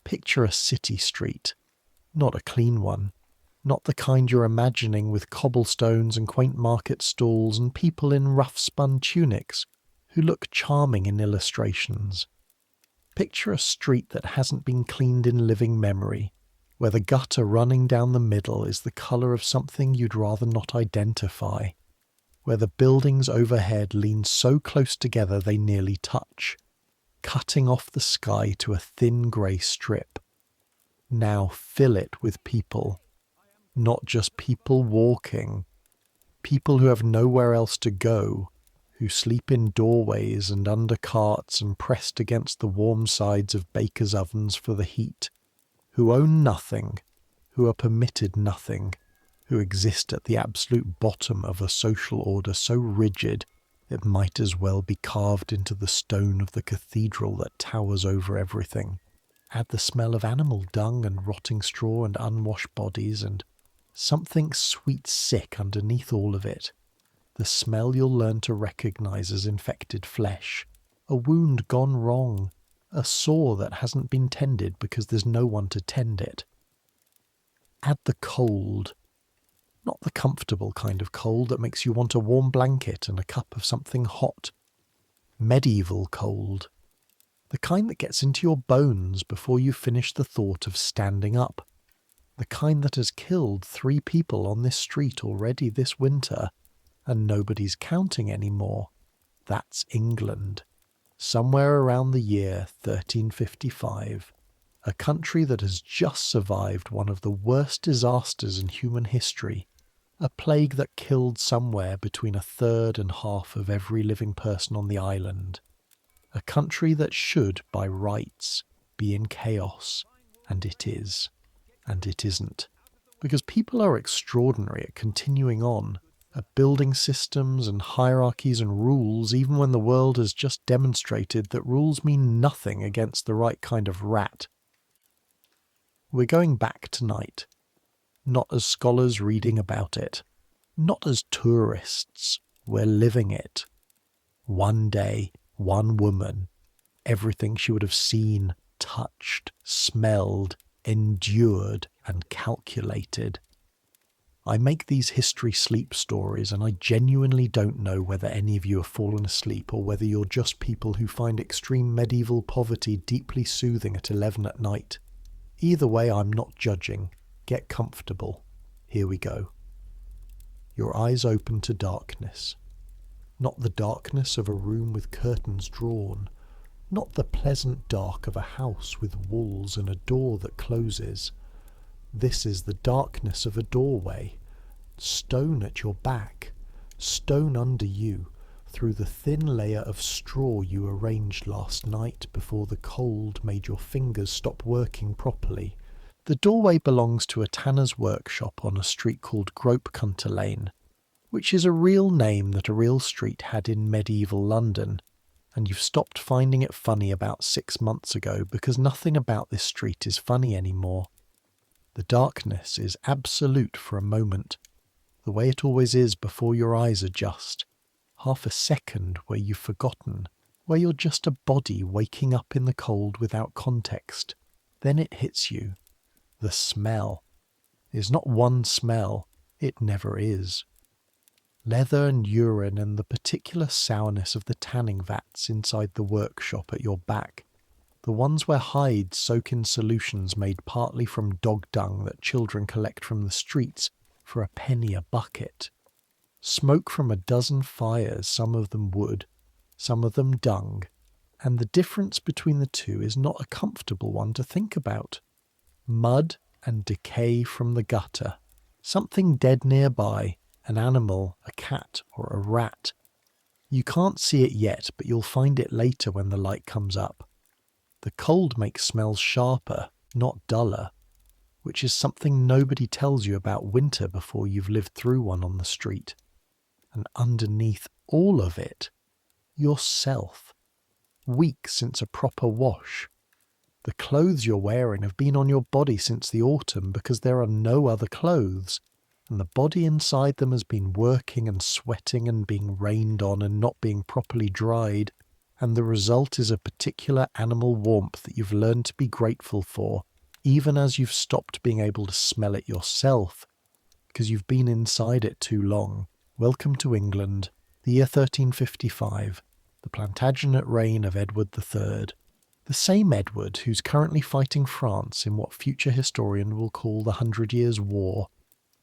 Picture a city street, not a clean one, not the kind you're imagining with cobblestones and quaint market stalls and people in rough-spun tunics who look charming in illustrations. Picture a street that hasn't been cleaned in living memory, where the gutter running down the middle is the colour of something you'd rather not identify, where the buildings overhead lean so close together they nearly touch, cutting off the sky to a thin grey strip. Now fill it with people, not just people walking, people who have nowhere else to go, who sleep in doorways and under carts and pressed against the warm sides of bakers' ovens for the heat, who own nothing, who are permitted nothing, who exist at the absolute bottom of a social order so rigid it might as well be carved into the stone of the cathedral that towers over everything. Add the smell of animal dung and rotting straw and unwashed bodies and something sweet sick underneath all of it. The smell you'll learn to recognise as infected flesh, a wound gone wrong, a sore that hasn't been tended because there's no one to tend it. Add the cold, not the comfortable kind of cold that makes you want a warm blanket and a cup of something hot. Medieval cold, the kind that gets into your bones before you finish the thought of standing up, the kind that has killed 3 people on this street already this winter, and nobody's counting anymore. That's England, somewhere around the year 1355, a country that has just survived one of the worst disasters in human history, a plague that killed somewhere between 1/3 and half of every living person on the island, a country that should, by rights, be in chaos, and it is, and it isn't, because people are extraordinary at continuing on, at building systems and hierarchies and rules even when the world has just demonstrated that rules mean nothing against the right kind of rat. We're going back tonight, not as scholars reading about it, not as tourists, we're living it. One day, one woman, everything she would have seen, touched, smelled, endured and calculated. I make these history sleep stories and I genuinely don't know whether any of you have fallen asleep or whether you're just people who find extreme medieval poverty deeply soothing at 11 at night. Either way, I'm not judging. Get comfortable. Here we go. Your eyes open to darkness. Not the darkness of a room with curtains drawn, not the pleasant dark of a house with walls and a door that closes. This is the darkness of a doorway, stone at your back, stone under you, through the thin layer of straw you arranged last night before the cold made your fingers stop working properly. The doorway belongs to a tanner's workshop on a street called Gropecunter Lane, which is a real name that a real street had in medieval London, and you've stopped finding it funny about 6 months ago because nothing about this street is funny anymore. The darkness is absolute for a moment, the way it always is before your eyes adjust. Half a second where you've forgotten, where you're just a body waking up in the cold without context. Then it hits you. The smell is not one smell, it never is. Leather and urine and the particular sourness of the tanning vats inside the workshop at your back. The ones where hides soak in solutions made partly from dog dung that children collect from the streets for a penny a bucket. Smoke from a dozen fires, some of them wood, some of them dung, and the difference between the two is not a comfortable one to think about. Mud and decay from the gutter, something dead nearby, an animal, a cat or a rat. You can't see it yet, but you'll find it later when the light comes up. The cold makes smells sharper, not duller, which is something nobody tells you about winter before you've lived through one on the street. And underneath all of it, yourself, weak since a proper wash. The clothes you're wearing have been on your body since the autumn because there are no other clothes, and the body inside them has been working and sweating and being rained on and not being properly dried. and the result is a particular animal warmth that you've learned to be grateful for, even as you've stopped being able to smell it yourself, because you've been inside it too long. Welcome to England, the year 1355, the Plantagenet reign of Edward III. The same Edward who's currently fighting France in what future historian will call the 100 Years' War,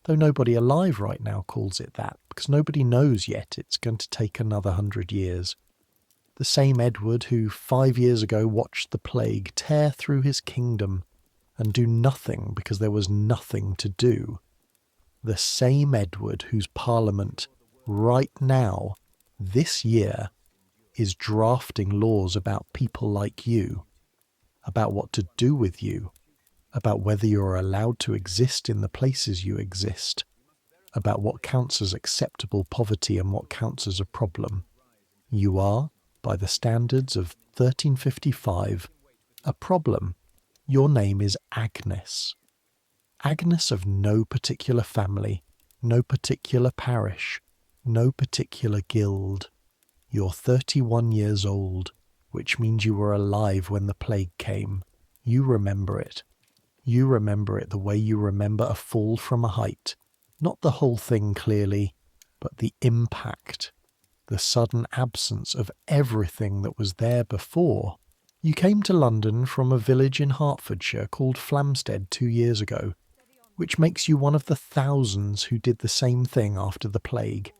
though nobody alive right now calls it that, because nobody knows yet it's going to take another 100 years. The same Edward who 5 years ago watched the plague tear through his kingdom and do nothing because there was nothing to do. The same Edward whose parliament right now, this year, is drafting laws about people like you, about what to do with you, about whether you're allowed to exist in the places you exist, about what counts as acceptable poverty and what counts as a problem. You are, by the standards of 1355, a problem. Your name is Agnes. Agnes of no particular family, no particular parish, no particular guild. You're 31 years old, which means you were alive when the plague came. You remember it. You remember it the way you remember a fall from a height. Not the whole thing clearly, but the impact, the sudden absence of everything that was there before. You came to London from a village in Hertfordshire called Flamstead 2 years ago, which makes you one of the thousands who did the same thing after the plague,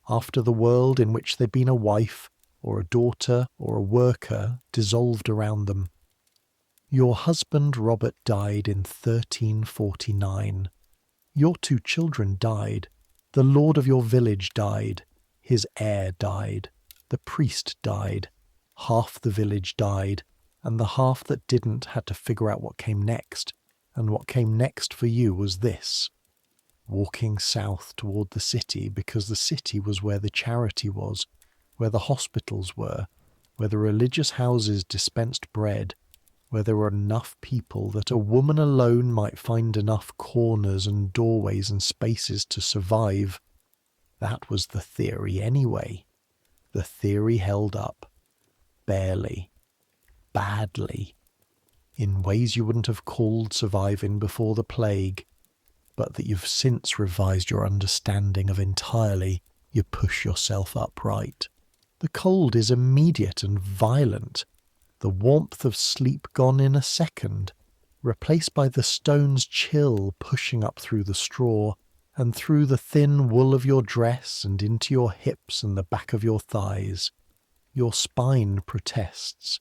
after the world in which there'd been a wife, or a daughter, or a worker dissolved around them. Your husband Robert died in 1349. Your 2 children died. The lord of your village died. His heir died. The priest died. Half the village died, and the half that didn't had to figure out what came next. And what came next for you was this: walking south toward the city, because the city was where the charity was, where the hospitals were, where the religious houses dispensed bread, where there were enough people that a woman alone might find enough corners and doorways and spaces to survive. That was the theory anyway. The theory held up. Barely. Badly. In ways you wouldn't have called surviving before the plague, but that you've since revised your understanding of entirely. You push yourself upright. The cold is immediate and violent. The warmth of sleep gone in a second, replaced by the stone's chill pushing up through the straw, and through the thin wool of your dress and into your hips and the back of your thighs. Your spine protests.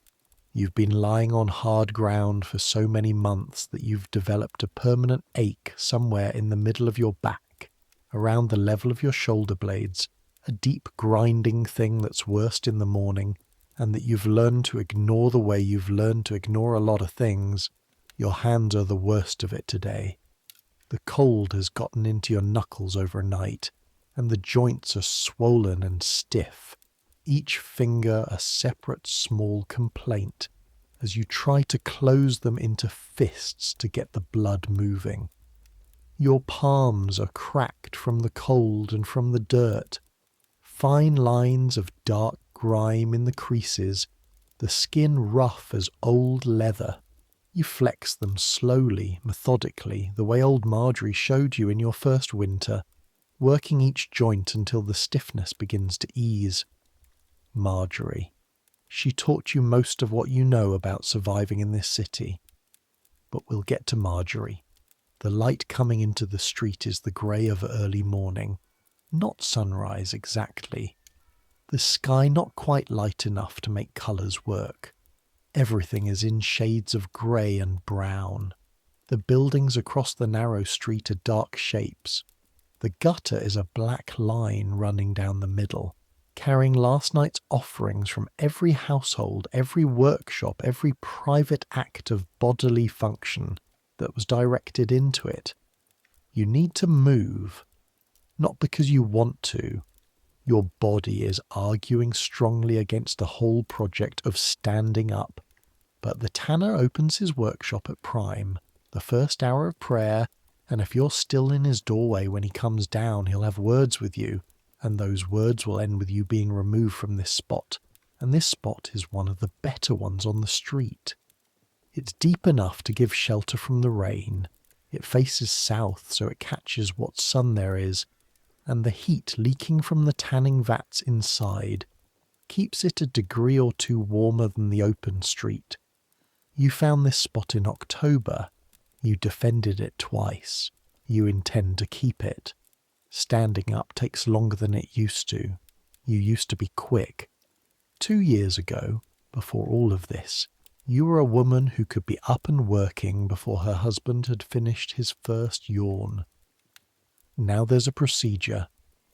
You've been lying on hard ground for so many months that you've developed a permanent ache somewhere in the middle of your back, around the level of your shoulder blades, a deep grinding thing that's worst in the morning, and that you've learned to ignore the way you've learned to ignore a lot of things. Your hands are the worst of it today. The cold has gotten into your knuckles overnight, and the joints are swollen and stiff, each finger a separate small complaint, as you try to close them into fists to get the blood moving. Your palms are cracked from the cold and from the dirt, fine lines of dark grime in the creases, the skin rough as old leather. You flex them slowly, methodically, the way old Marjorie showed you in your first winter, working each joint until the stiffness begins to ease. Marjorie. She taught you most of what you know about surviving in this city. But we'll get to Marjorie. The light coming into the street is the grey of early morning. Not sunrise exactly. The sky not quite light enough to make colours work. Everything is in shades of grey and brown. The buildings across the narrow street are dark shapes. The gutter is a black line running down the middle, carrying last night's offerings from every household, every workshop, every private act of bodily function that was directed into it. You need to move, not because you want to. Your body is arguing strongly against the whole project of standing up. But the tanner opens his workshop at prime, the first hour of prayer, and if you're still in his doorway when he comes down, he'll have words with you, and those words will end with you being removed from this spot, and this spot is one of the better ones on the street. It's deep enough to give shelter from the rain. It faces south so it catches what sun there is, and the heat leaking from the tanning vats inside keeps it a degree or two warmer than the open street. You found this spot in October. You defended it twice. You intend to keep it. Standing up takes longer than it used to. You used to be quick. 2 years ago, before all of this, you were a woman who could be up and working before her husband had finished his first yawn. Now there's a procedure.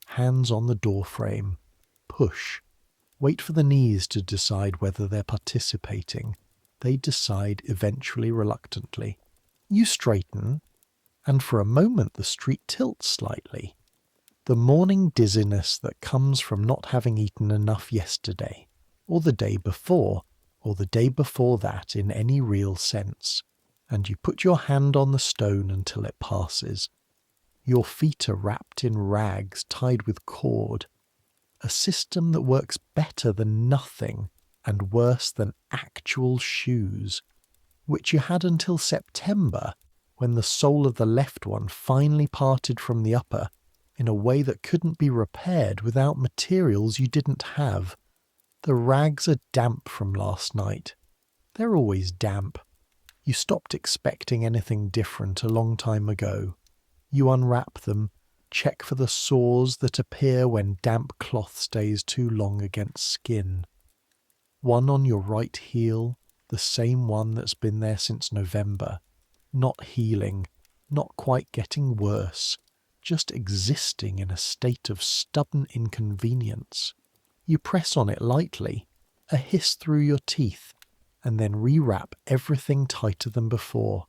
Hands on the door frame. Push. Wait for the knees to decide whether they're participating. They decide eventually reluctantly. You straighten, and for a moment the street tilts slightly. The morning dizziness that comes from not having eaten enough yesterday, or the day before, or the day before that in any real sense, and you put your hand on the stone until it passes. Your feet are wrapped in rags tied with cord, a system that works better than nothing and worse than actual shoes, which you had until September, when the sole of the left one finally parted from the upper in a way that couldn't be repaired without materials you didn't have. The rags are damp from last night. They're always damp. You stopped expecting anything different a long time ago. You unwrap them, check for the sores that appear when damp cloth stays too long against skin. One on your right heel, the same one that's been there since November. Not healing, not quite getting worse, just existing in a state of stubborn inconvenience. You press on it lightly, a hiss through your teeth, and then rewrap everything tighter than before.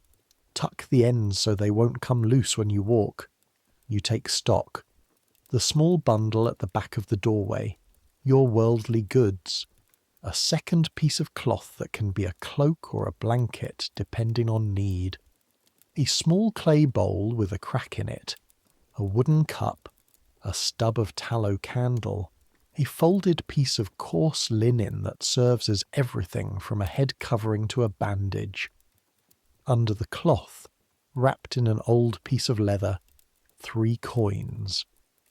Tuck the ends so they won't come loose when you walk. You take stock. The small bundle at the back of the doorway, your worldly goods. A second piece of cloth that can be a cloak or a blanket depending on need. A small clay bowl with a crack in it. A wooden cup. A stub of tallow candle. A folded piece of coarse linen that serves as everything from a head covering to a bandage. Under the cloth, wrapped in an old piece of leather, 3 coins,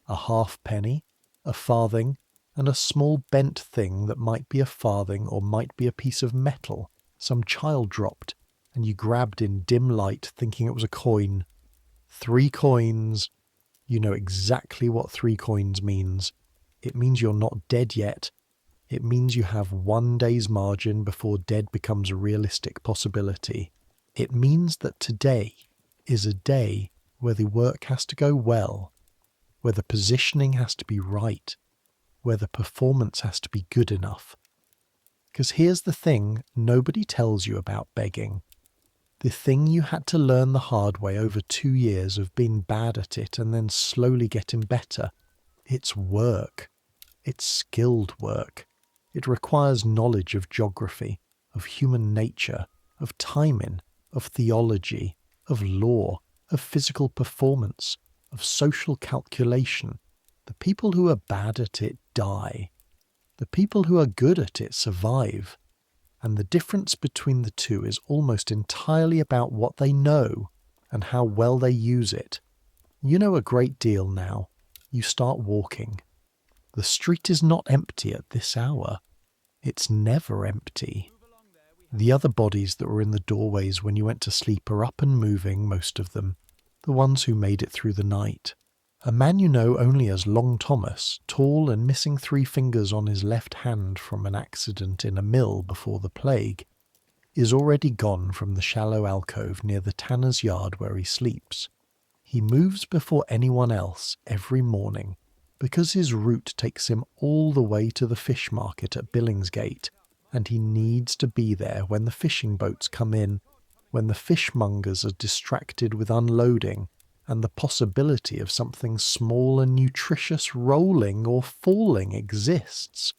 a halfpenny, a farthing, and a small bent thing that might be a farthing or might be a piece of metal some child dropped, and you grabbed in dim light thinking it was a coin. 3 coins. You know exactly what 3 coins means. It means you're not dead yet. It means you have 1 day's margin before dead becomes a realistic possibility. It means that today is a day where the work has to go well, where the positioning has to be right, where the performance has to be good enough. Because here's the thing nobody tells you about begging. The thing you had to learn the hard way over 2 years of being bad at it and then slowly getting better. It's work. It's skilled work. It requires knowledge of geography, of human nature, of timing, of theology, of law, of physical performance, of social calculation. The people who are bad at it die. The people who are good at it survive. And the difference between the two is almost entirely about what they know and how well they use it. You know a great deal now. You start walking. The street is not empty at this hour. It's never empty. The other bodies that were in the doorways when you went to sleep are up and moving, most of them. The ones who made it through the night. A man you know only as Long Thomas, tall and missing 3 fingers on his left hand from an accident in a mill before the plague, is already gone from the shallow alcove near the tanner's yard where he sleeps. He moves before anyone else every morning, because his route takes him all the way to the fish market at Billingsgate, and he needs to be there when the fishing boats come in, when the fishmongers are distracted with unloading, and the possibility of something small and nutritious rolling or falling exists.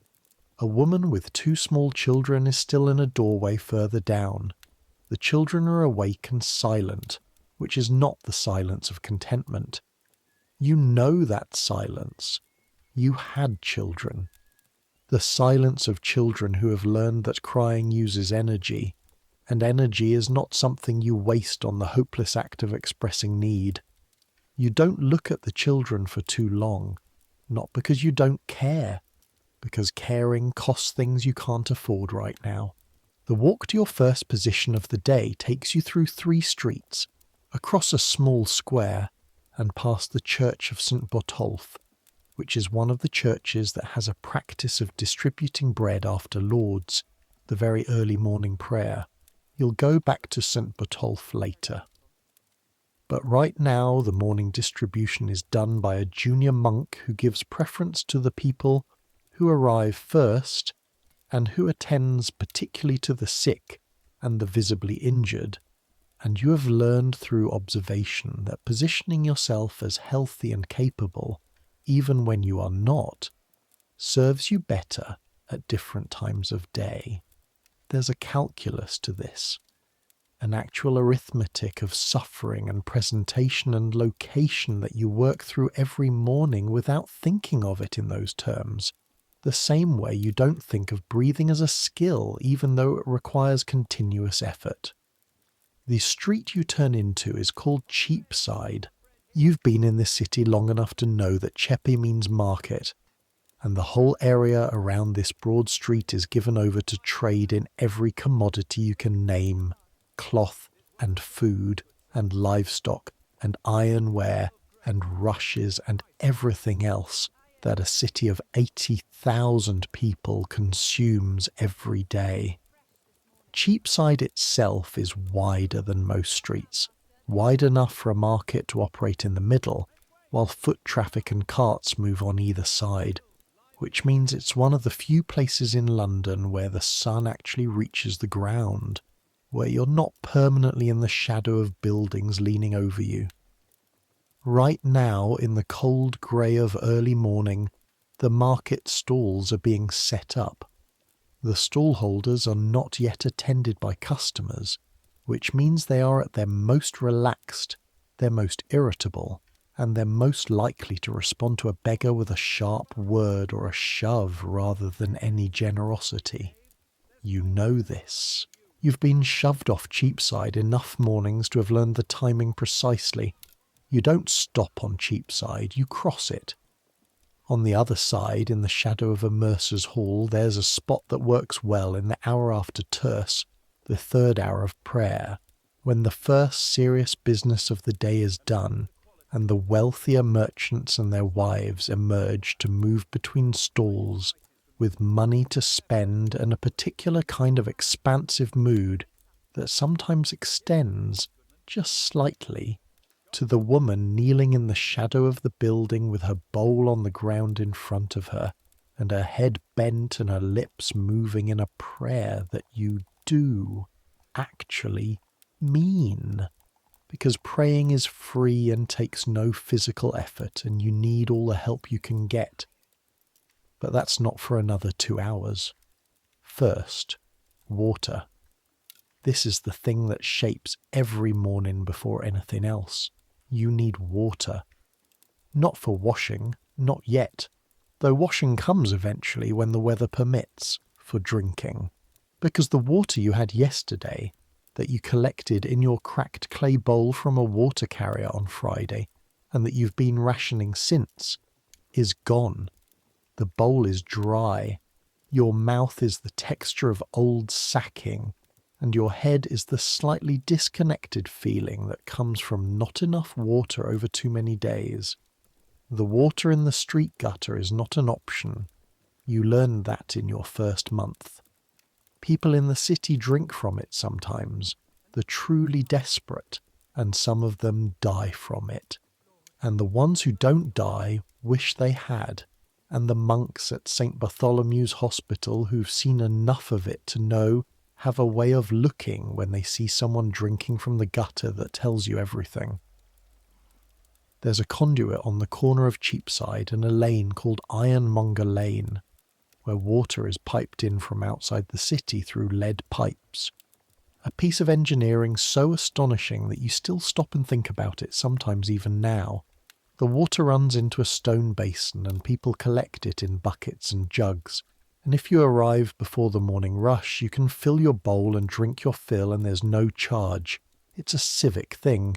A woman with 2 small children is still in a doorway further down. The children are awake and silent, which is not the silence of contentment. You know that silence. You had children. The silence of children who have learned that crying uses energy, and energy is not something you waste on the hopeless act of expressing need. You don't look at the children for too long, not because you don't care, because caring costs things you can't afford right now. The walk to your first position of the day takes you through 3 streets, across a small square, and past the Church of St. Botolph, which is one of the churches that has a practice of distributing bread after Lauds, the very early morning prayer. You'll go back to St. Botolph later. But right now the morning distribution is done by a junior monk who gives preference to the people who arrive first and who attends particularly to the sick and the visibly injured. And you have learned through observation that positioning yourself as healthy and capable, even when you are not, serves you better at different times of day. There's a calculus to this, an actual arithmetic of suffering and presentation and location that you work through every morning without thinking of it in those terms, the same way you don't think of breathing as a skill even though it requires continuous effort. The street you turn into is called Cheapside. You've been in this city long enough to know that Chepe means market, and the whole area around this broad street is given over to trade in every commodity you can name: cloth and food and livestock and ironware and rushes and everything else that a city of 80,000 people consumes every day. Cheapside itself is wider than most streets, wide enough for a market to operate in the middle, while foot traffic and carts move on either side, which means it's one of the few places in London where the sun actually reaches the ground, where you're not permanently in the shadow of buildings leaning over you. Right now, in the cold grey of early morning, the market stalls are being set up. The stallholders are not yet attended by customers, which means they are at their most relaxed, their most irritable, and they're most likely to respond to a beggar with a sharp word or a shove rather than any generosity. You know this. You've been shoved off Cheapside enough mornings to have learned the timing precisely. You don't stop on Cheapside, you cross it. On the other side, in the shadow of a mercer's hall, there's a spot that works well in the hour after terce, the 3rd hour of prayer, when the first serious business of the day is done, and the wealthier merchants and their wives emerge to move between stalls, with money to spend and a particular kind of expansive mood that sometimes extends, just slightly, to the woman kneeling in the shadow of the building with her bowl on the ground in front of her, and her head bent and her lips moving in a prayer that you do actually mean. Because praying is free and takes no physical effort, and you need all the help you can get. But that's not for another 2 hours. First, water. This is the thing that shapes every morning before anything else. You need water. Not for washing, not yet, though washing comes eventually when the weather permits, for drinking. Because the water you had yesterday, that you collected in your cracked clay bowl from a water carrier on Friday, and that you've been rationing since, is gone. The bowl is dry. Your mouth is the texture of old sacking, and your head is the slightly disconnected feeling that comes from not enough water over too many days. The water in the street gutter is not an option. You learn that in your first month. People in the city drink from it sometimes, the truly desperate, and some of them die from it. And the ones who don't die wish they had, and the monks at St. Bartholomew's Hospital who've seen enough of it to know have a way of looking when they see someone drinking from the gutter that tells you everything. There's a conduit on the corner of Cheapside and a lane called Ironmonger Lane, where water is piped in from outside the city through lead pipes. A piece of engineering so astonishing that you still stop and think about it, sometimes even now. The water runs into a stone basin and people collect it in buckets and jugs, And if you arrive before the morning rush, you can fill your bowl and drink your fill, and there's no charge. It's a civic thing,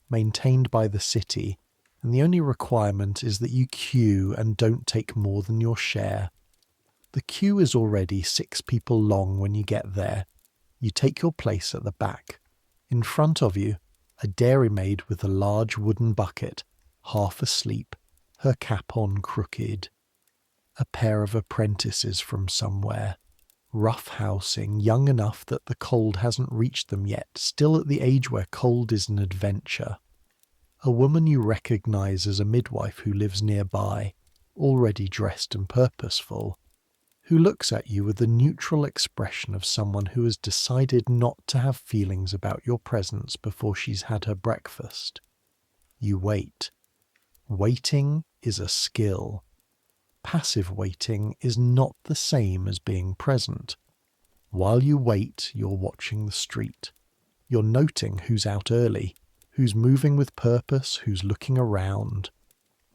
maintained by the city, and the only requirement is that you queue and don't take more than your share. The queue is already 6 people long when you get there. You take your place at the back. In front of you, a dairymaid with a large wooden bucket, half asleep, her cap on crooked. A pair of apprentices from somewhere, rough-housing, young enough that the cold hasn't reached them yet, still at the age where cold is an adventure. A woman you recognise as a midwife who lives nearby, already dressed and purposeful, who looks at you with the neutral expression of someone who has decided not to have feelings about your presence before she's had her breakfast. You wait. Waiting is a skill. Passive waiting is not the same as being present. While you wait, you're watching the street. You're noting who's out early, who's moving with purpose, who's looking around.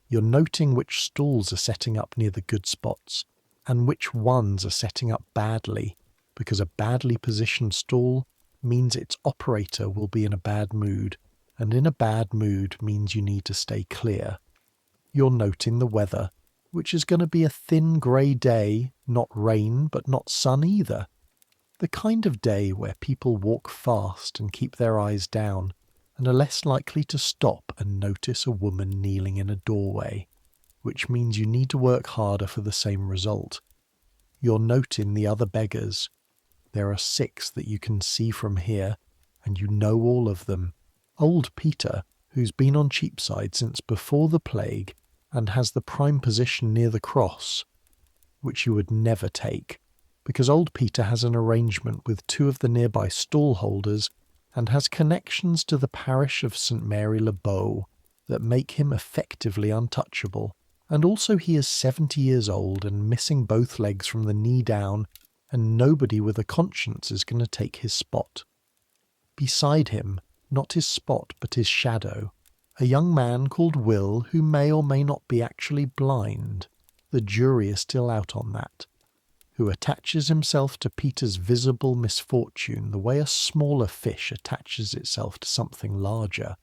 You're noting which stalls are setting up near the good spots, and which ones are setting up badly, because a badly positioned stall means its operator will be in a bad mood, and in a bad mood means you need to stay clear. You're noting the weather, which is going to be a thin grey day, not rain but not sun either. The kind of day where people walk fast and keep their eyes down, and are less likely to stop and notice a woman kneeling in a doorway, which means you need to work harder for the same result. You're noting the other beggars. There are 6 that you can see from here, and you know all of them. Old Peter, who's been on Cheapside since before the plague, and has the prime position near the cross, which you would never take, because old Peter has an arrangement with 2 of the nearby stall holders, and has connections to the parish of St. Mary le Bow that make him effectively untouchable. And also he is 70 years old and missing both legs from the knee down, and nobody with a conscience is going to take his spot. Beside him, not his spot but his shadow, a young man called Will who may or may not be actually blind, the jury is still out on that, who attaches himself to Peter's visible misfortune the way a smaller fish attaches itself to something larger.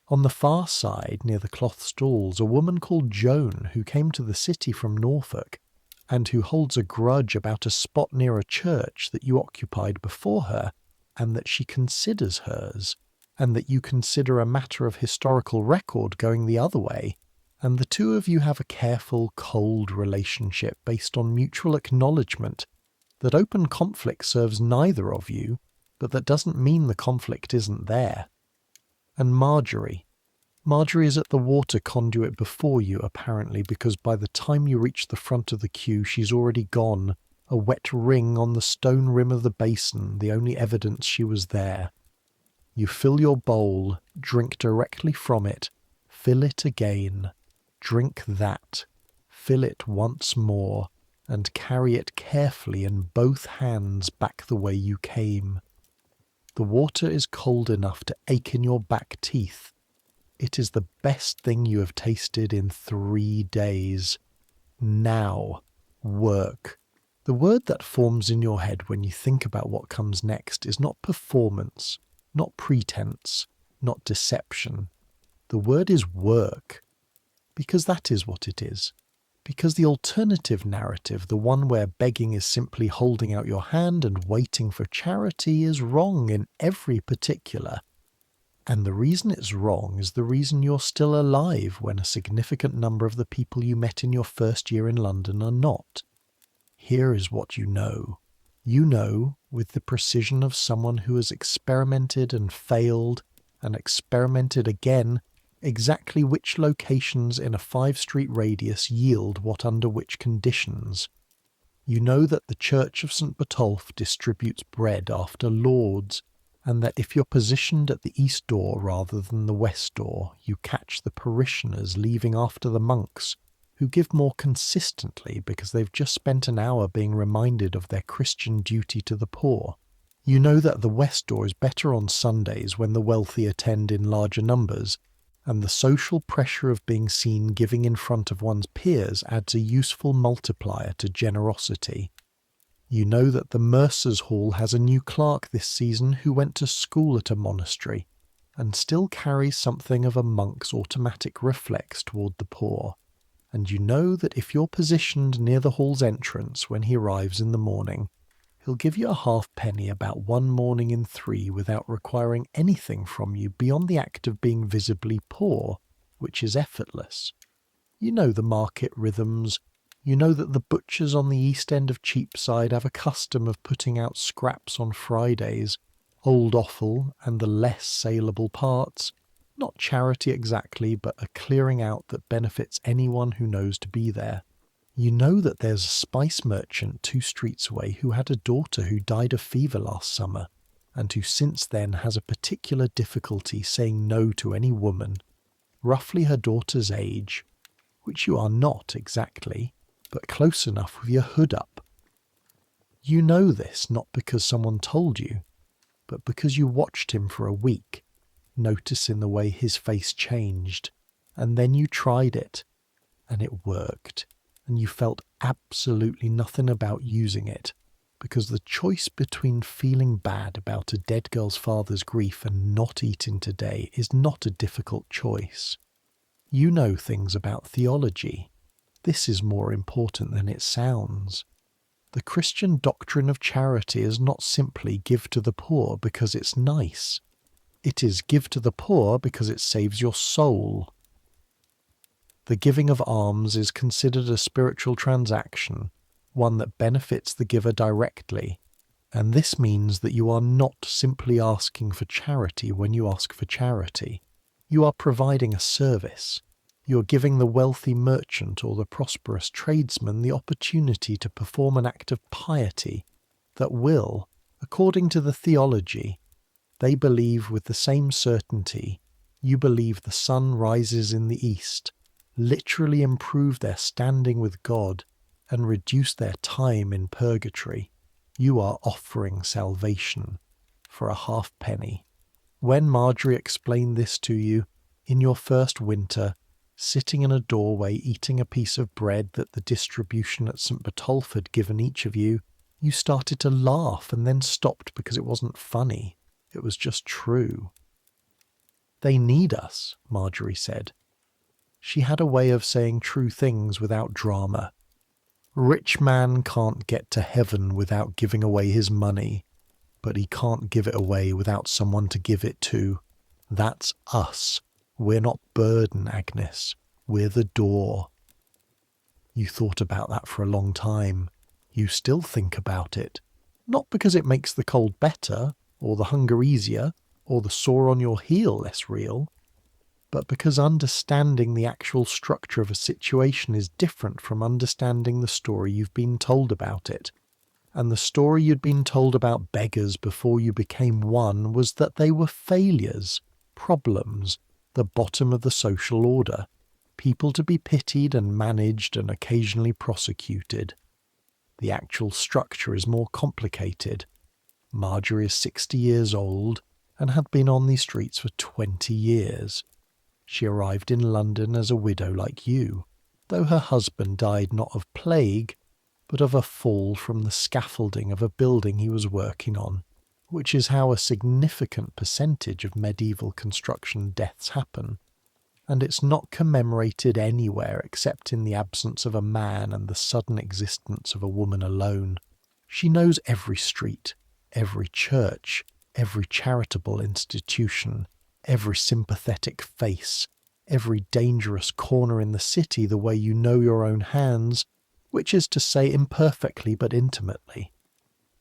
On the far side, near the cloth stalls, a woman called Joan, who came to the city from Norfolk, and who holds a grudge about a spot near a church that you occupied before her, and that she considers hers, and that you consider a matter of historical record going the other way, and the 2 of you have a careful, cold relationship based on mutual acknowledgement that open conflict serves neither of you, but that doesn't mean the conflict isn't there. And Marjorie is at the water conduit before you, apparently, because by the time you reach the front of the queue, she's already gone, a wet ring on the stone rim of the basin, the only evidence she was there. You fill your bowl, drink directly from it, fill it again, drink that, fill it once more, and carry it carefully in both hands back the way you came. The water is cold enough to ache in your back teeth. It is the best thing you have tasted in 3 days. Now, work. The word that forms in your head when you think about what comes next is not performance, not pretense, not deception. The word is work, because that is what it is. Because the alternative narrative, the one where begging is simply holding out your hand and waiting for charity, is wrong in every particular. And the reason it's wrong is the reason you're still alive when a significant number of the people you met in your first year in London are not. Here is what you know. You know, with the precision of someone who has experimented and failed and experimented again, exactly which locations in a 5-street radius yield what under which conditions. You know that the Church of St. Botolph distributes bread after Lord's, and that if you're positioned at the east door rather than the west door, you catch the parishioners leaving after the monks, who give more consistently because they've just spent an hour being reminded of their Christian duty to the poor. You know that the west door is better on Sundays when the wealthy attend in larger numbers, and the social pressure of being seen giving in front of one's peers adds a useful multiplier to generosity. You know that the Mercer's Hall has a new clerk this season who went to school at a monastery and still carries something of a monk's automatic reflex toward the poor. And you know that if you're positioned near the hall's entrance when he arrives in the morning, he'll give you a halfpenny about one morning in 3 without requiring anything from you beyond the act of being visibly poor, which is effortless. You know the market rhythms. You know that the butchers on the east end of Cheapside have a custom of putting out scraps on Fridays, old offal and the less saleable parts, not charity exactly, but a clearing out that benefits anyone who knows to be there. You know that there's a spice merchant 2 streets away who had a daughter who died of fever last summer, and who since then has a particular difficulty saying no to any woman, roughly her daughter's age, which you are not exactly, but close enough with your hood up. You know this not because someone told you, but because you watched him for a week, noticing the way his face changed, and then you tried it, and it worked, and you felt absolutely nothing about using it, because the choice between feeling bad about a dead girl's father's grief and not eating today is not a difficult choice. You know things about theology. This is more important than it sounds. The Christian doctrine of charity is not simply give to the poor because it's nice. It is give to the poor because it saves your soul. The giving of alms is considered a spiritual transaction, one that benefits the giver directly, and this means that you are not simply asking for charity when you ask for charity. You are providing a service. You are giving the wealthy merchant or the prosperous tradesman the opportunity to perform an act of piety that will, according to the theology, they believe with the same certainty you believe the sun rises in the east, literally improve their standing with God and reduce their time in purgatory. You are offering salvation for a halfpenny. When Marjorie explained this to you, in your first winter, sitting in a doorway eating a piece of bread that the distribution at St. Botolph had given each of you, you started to laugh and then stopped because it wasn't funny. It was just true. They need us, Marjorie said. She had a way of saying true things without drama. Rich man can't get to heaven without giving away his money, but he can't give it away without someone to give it to. That's us. We're not burden, Agnes. We're the door. You thought about that for a long time. You still think about it. Not because it makes the cold better, or the hunger easier, or the sore on your heel less real, but because understanding the actual structure of a situation is different from understanding the story you've been told about it. And the story you'd been told about beggars before you became one was that they were failures, problems, the bottom of the social order, people to be pitied and managed and occasionally prosecuted. The actual structure is more complicated. Marjorie is 60 years old and had been on these streets for 20 years. She arrived in London as a widow like you, though her husband died not of plague, but of a fall from the scaffolding of a building he was working on, which is how a significant percentage of medieval construction deaths happen, and it's not commemorated anywhere except in the absence of a man and the sudden existence of a woman alone. She knows every street, every church, every charitable institution, every sympathetic face, every dangerous corner in the city the way you know your own hands, which is to say imperfectly but intimately.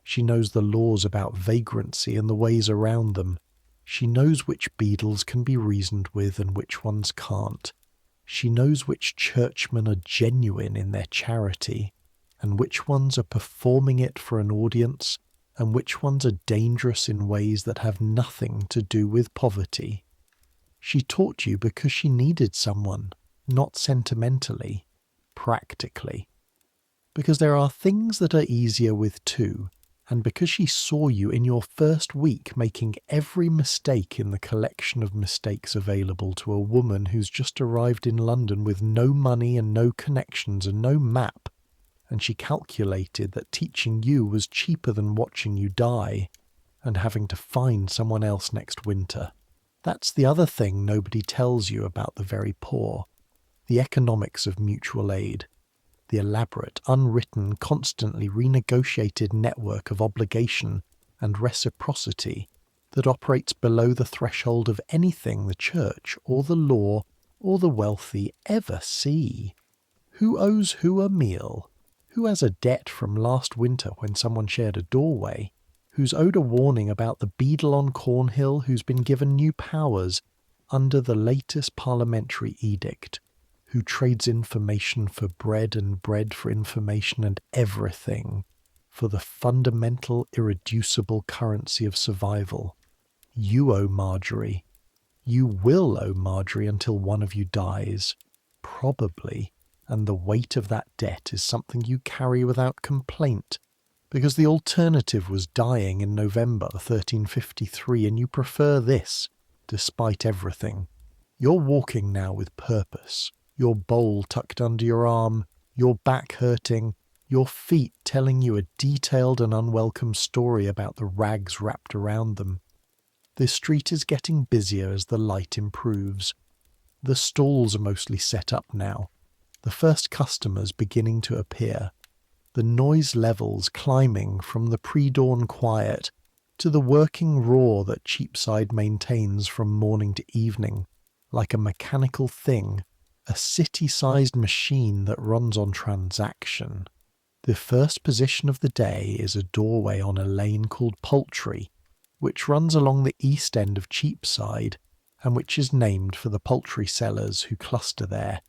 She knows the laws about vagrancy and the ways around them. She knows which beadles can be reasoned with and which ones can't. She knows which churchmen are genuine in their charity, and which ones are performing it for an audience, and which ones are dangerous in ways that have nothing to do with poverty. She taught you because she needed someone, not sentimentally, practically. Because there are things that are easier with two, and because she saw you in your first week making every mistake in the collection of mistakes available to a woman who's just arrived in London with no money and no connections and no map, and she calculated that teaching you was cheaper than watching you die and having to find someone else next winter. That's the other thing nobody tells you about the very poor. The economics of mutual aid. The elaborate, unwritten, constantly renegotiated network of obligation and reciprocity that operates below the threshold of anything the church or the law or the wealthy ever see. Who owes who a meal? Who has a debt from last winter when someone shared a doorway? Who's owed a warning about the beadle on Cornhill who's been given new powers under the latest parliamentary edict? Who trades information for bread and bread for information and everything for the fundamental irreducible currency of survival? You owe Marjorie. You will owe Marjorie until one of you dies. Probably. And the weight of that debt is something you carry without complaint, because the alternative was dying in November 1353, and you prefer this, despite everything. You're walking now with purpose, your bowl tucked under your arm, your back hurting, your feet telling you a detailed and unwelcome story about the rags wrapped around them. The street is getting busier as the light improves. The stalls are mostly set up now, the first customers beginning to appear, the noise levels climbing from the pre-dawn quiet to the working roar that Cheapside maintains from morning to evening, like a mechanical thing, a city-sized machine that runs on transaction. The first position of the day is a doorway on a lane called Poultry, which runs along the east end of Cheapside, and which is named for the poultry sellers who cluster there,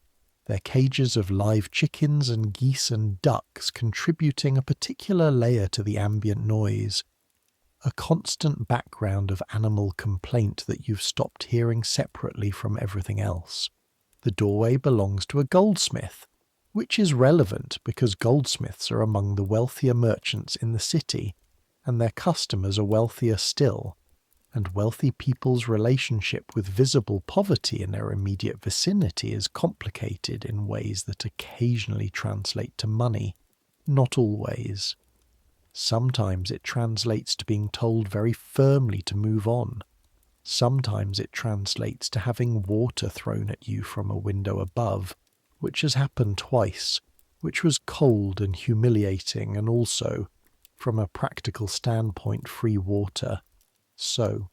their cages of live chickens and geese and ducks contributing a particular layer to the ambient noise, a constant background of animal complaint that you've stopped hearing separately from everything else. The doorway belongs to a goldsmith, which is relevant because goldsmiths are among the wealthier merchants in the city, and their customers are wealthier still, and wealthy people's relationship with visible poverty in their immediate vicinity is complicated in ways that occasionally translate to money, not always. Sometimes it translates to being told very firmly to move on. Sometimes it translates to having water thrown at you from a window above, which has happened twice, which was cold and humiliating and also, from a practical standpoint, free water. So,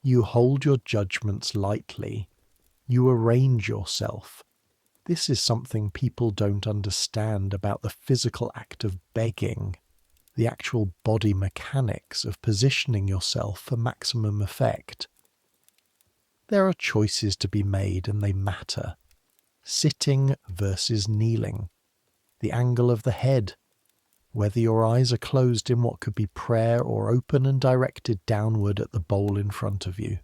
you hold your judgments lightly. You arrange yourself. This is something people don't understand about the physical act of begging, the actual body mechanics of positioning yourself for maximum effect. There are choices to be made and they matter. Sitting versus kneeling. The angle of the head. Whether your eyes are closed in what could be prayer or open and directed downward at the bowl in front of you.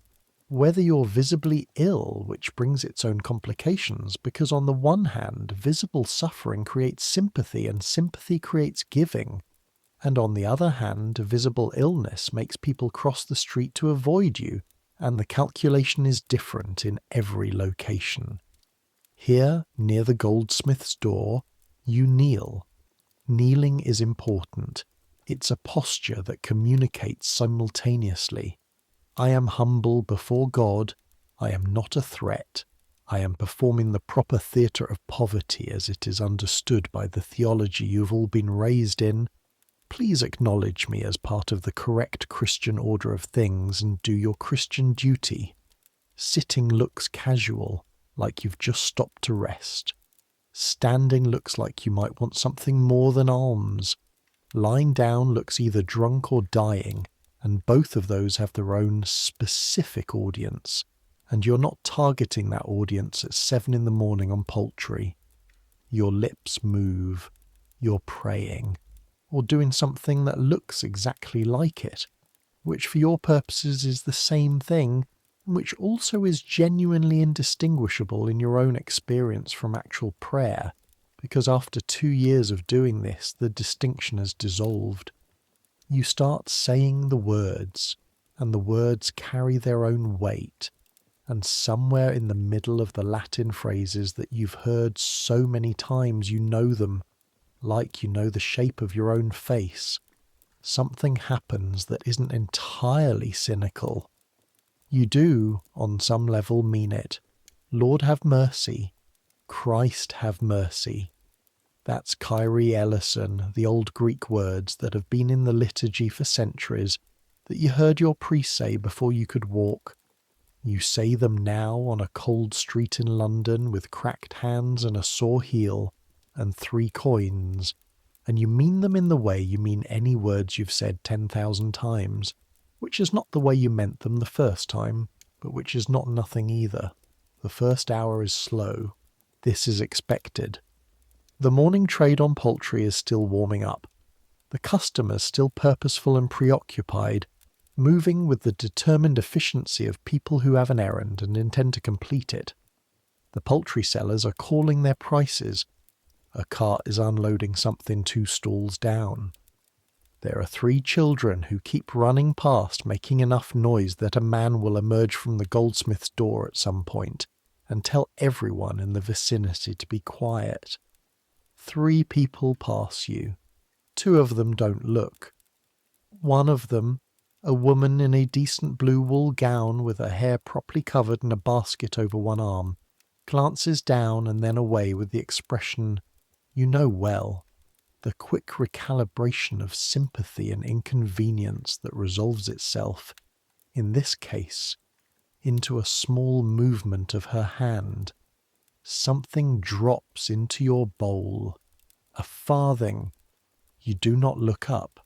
Whether you're visibly ill, which brings its own complications, because on the one hand, visible suffering creates sympathy and sympathy creates giving, and on the other hand, visible illness makes people cross the street to avoid you, and the calculation is different in every location. Here, near the goldsmith's door, you kneel. Kneeling is important. It's a posture that communicates simultaneously. I am humble before God. I am not a threat. I am performing the proper theatre of poverty as it is understood by the theology you've all been raised in. Please acknowledge me as part of the correct Christian order of things and do your Christian duty. Sitting looks casual, like you've just stopped to rest. Standing looks like you might want something more than alms. Lying down looks either drunk or dying, and both of those have their own specific audience, and you're not targeting that audience at 7 in the morning on Poultry. Your lips move. You're praying, or doing something that looks exactly like it, which for your purposes is the same thing, which also is genuinely indistinguishable in your own experience from actual prayer, because after 2 years of doing this, the distinction has dissolved. You start saying the words, and the words carry their own weight, and somewhere in the middle of the Latin phrases that you've heard so many times you know them, like you know the shape of your own face, something happens that isn't entirely cynical. You do, on some level, mean it. Lord have mercy. Christ have mercy. That's Kyrie Ellison, the old Greek words that have been in the liturgy for centuries, that you heard your priest say before you could walk. You say them now on a cold street in London with cracked hands and a sore heel and 3 coins, and you mean them in the way you mean any words you've said 10,000 times, which is not the way you meant them the first time, but which is not nothing either. The first hour is slow. This is expected. The morning trade on poultry is still warming up. The customers still purposeful and preoccupied, moving with the determined efficiency of people who have an errand and intend to complete it. The poultry sellers are calling their prices. A cart is unloading something 2 stalls down. There are 3 children who keep running past, making enough noise that a man will emerge from the goldsmith's door at some point and tell everyone in the vicinity to be quiet. 3 people pass you. 2 of them don't look. One of them, a woman in a decent blue wool gown with her hair properly covered and a basket over one arm, glances down and then away with the expression, you know well, the quick recalibration of sympathy and inconvenience that resolves itself, in this case, into a small movement of her hand. Something drops into your bowl. A farthing. You do not look up.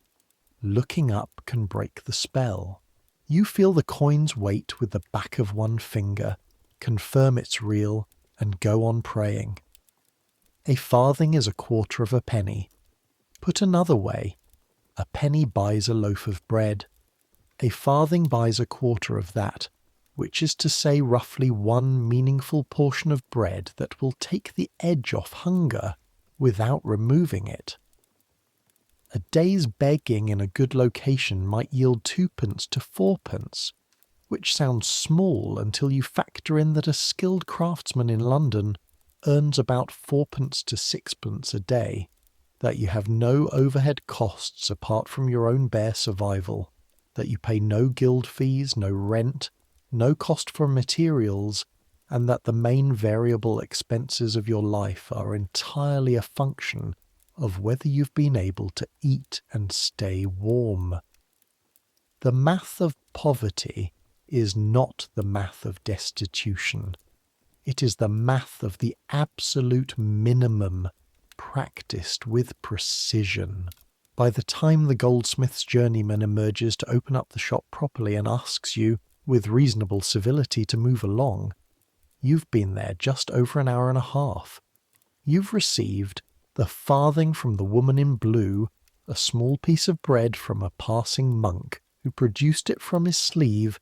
Looking up can break the spell. You feel the coin's weight with the back of one finger, confirm it's real, and go on praying. A farthing is 1/4 of a penny. Put another way, a penny buys a loaf of bread. A farthing buys 1/4 of that, which is to say roughly one meaningful portion of bread that will take the edge off hunger without removing it. A day's begging in a good location might yield 2p to 4p, which sounds small until you factor in that a skilled craftsman in London earns about 4p to 6p a day, that you have no overhead costs apart from your own bare survival, that you pay no guild fees, no rent, no cost for materials, and that the main variable expenses of your life are entirely a function of whether you've been able to eat and stay warm. The math of poverty is not the math of destitution. It is the math of the absolute minimum practiced with precision. By the time the goldsmith's journeyman emerges to open up the shop properly and asks you, with reasonable civility, to move along, you've been there just over an hour and a half. You've received the farthing from the woman in blue, a small piece of bread from a passing monk who produced it from his sleeve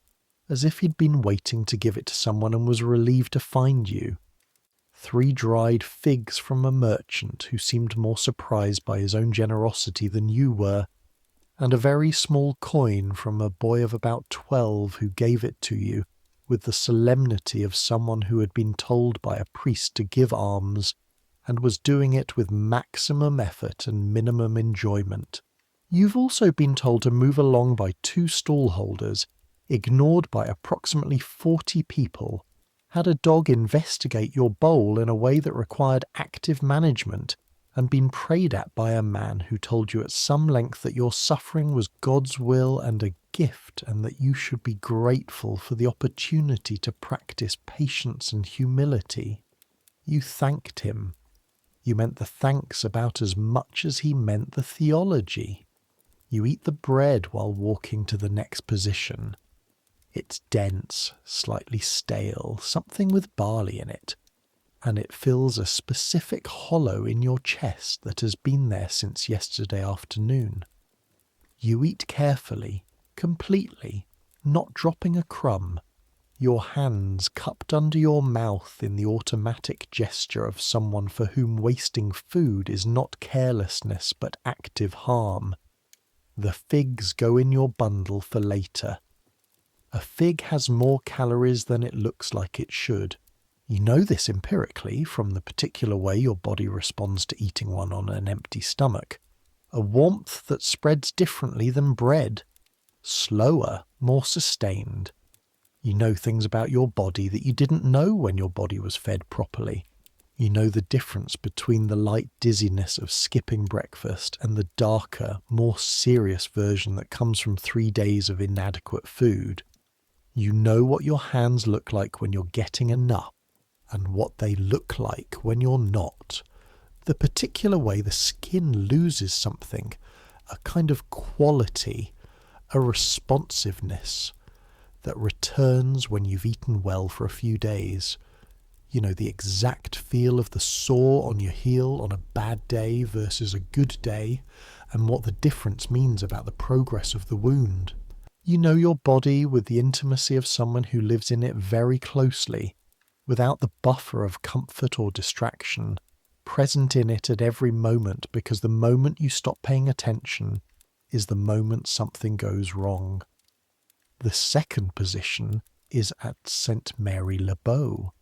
as if he'd been waiting to give it to someone and was relieved to find you. 3 dried figs from a merchant who seemed more surprised by his own generosity than you were, and a very small coin from a boy of about 12 who gave it to you with the solemnity of someone who had been told by a priest to give alms and was doing it with maximum effort and minimum enjoyment. You've also been told to move along by 2 stallholders, ignored by approximately 40 people, had a dog investigate your bowl in a way that required active management, and been prayed at by a man who told you at some length that your suffering was God's will and a gift, and that you should be grateful for the opportunity to practice patience and humility. You thanked him. You meant the thanks about as much as he meant the theology. You eat the bread while walking to the next position. It's dense, slightly stale, something with barley in it, and it fills a specific hollow in your chest that has been there since yesterday afternoon. You eat carefully, completely, not dropping a crumb, your hands cupped under your mouth in the automatic gesture of someone for whom wasting food is not carelessness but active harm. The figs go in your bundle for later. A fig has more calories than it looks like it should. You know this empirically from the particular way your body responds to eating one on an empty stomach. A warmth that spreads differently than bread. Slower, more sustained. You know things about your body that you didn't know when your body was fed properly. You know the difference between the light dizziness of skipping breakfast and the darker, more serious version that comes from 3 days of inadequate food. You know what your hands look like when you're getting enough and what they look like when you're not. The particular way the skin loses something, a kind of quality, a responsiveness that returns when you've eaten well for a few days. You know, the exact feel of the sore on your heel on a bad day versus a good day, and what the difference means about the progress of the wound. You know your body with the intimacy of someone who lives in it very closely, without the buffer of comfort or distraction, present in it at every moment, because the moment you stop paying attention is the moment something goes wrong. The second position is at St. Mary Le Beau.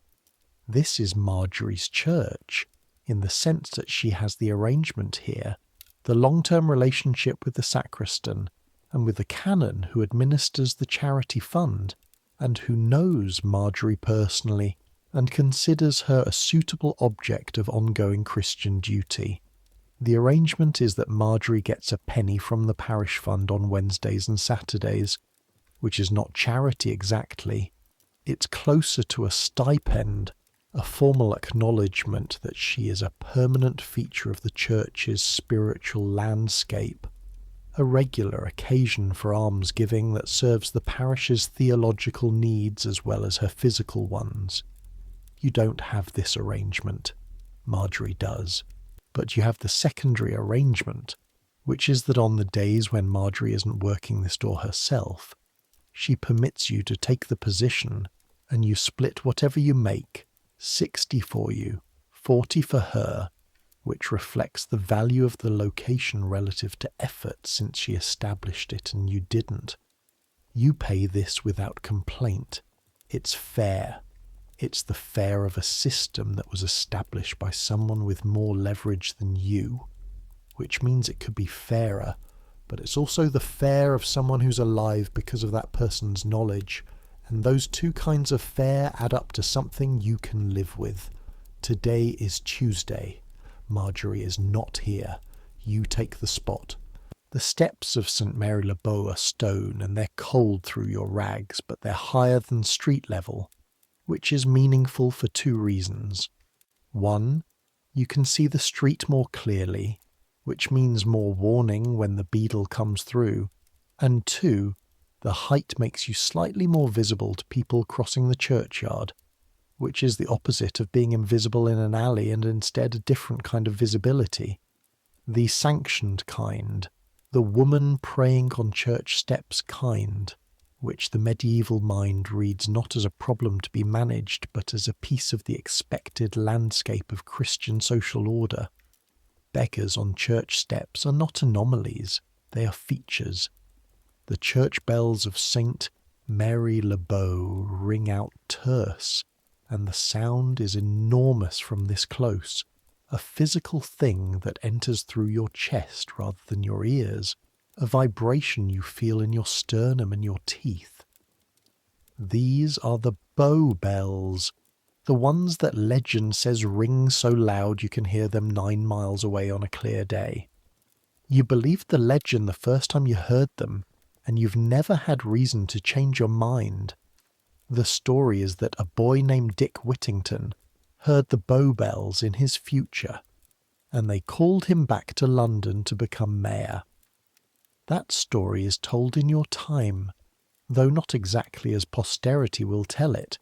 This is Marjorie's church, in the sense that she has the arrangement here, the long-term relationship with the sacristan, and with the canon who administers the charity fund, and who knows Marjorie personally, and considers her a suitable object of ongoing Christian duty. The arrangement is that Marjorie gets a penny from the parish fund on Wednesdays and Saturdays, which is not charity exactly. It's closer to a stipend, a formal acknowledgement that she is a permanent feature of the church's spiritual landscape, a regular occasion for almsgiving that serves the parish's theological needs as well as her physical ones. You don't have this arrangement. Marjorie does. But you have the secondary arrangement, which is that on the days when Marjorie isn't working this door herself, she permits you to take the position, and you split whatever you make, 60 for you, 40 for her, which reflects the value of the location relative to effort since she established it and you didn't. You pay this without complaint. It's fair. It's the fare of a system that was established by someone with more leverage than you, which means it could be fairer, but it's also the fare of someone who's alive because of that person's knowledge, and those two kinds of fare add up to something you can live with. Today is Tuesday. Marjorie is not here. You take the spot. The steps of St. Mary Le Beau are stone, and they're cold through your rags, but they're higher than street level, which is meaningful for 2 reasons. 1, you can see the street more clearly, which means more warning when the beadle comes through, and 2, the height makes you slightly more visible to people crossing the churchyard, which is the opposite of being invisible in an alley and instead a different kind of visibility. The sanctioned kind, the woman praying on church steps kind, which the medieval mind reads not as a problem to be managed, but as a piece of the expected landscape of Christian social order. Beggars on church steps are not anomalies, they are features. The church bells of St. Mary Le Beau ring out terse, and the sound is enormous from this close, a physical thing that enters through your chest rather than your ears, a vibration you feel in your sternum and your teeth. These are the Bow bells, the ones that legend says ring so loud you can hear them 9 miles away on a clear day. You believed the legend the first time you heard them, and you've never had reason to change your mind. The story is that a boy named Dick Whittington heard the Bow bells in his future, and they called him back to London to become mayor. That story is told in your time, though not exactly as posterity will tell it,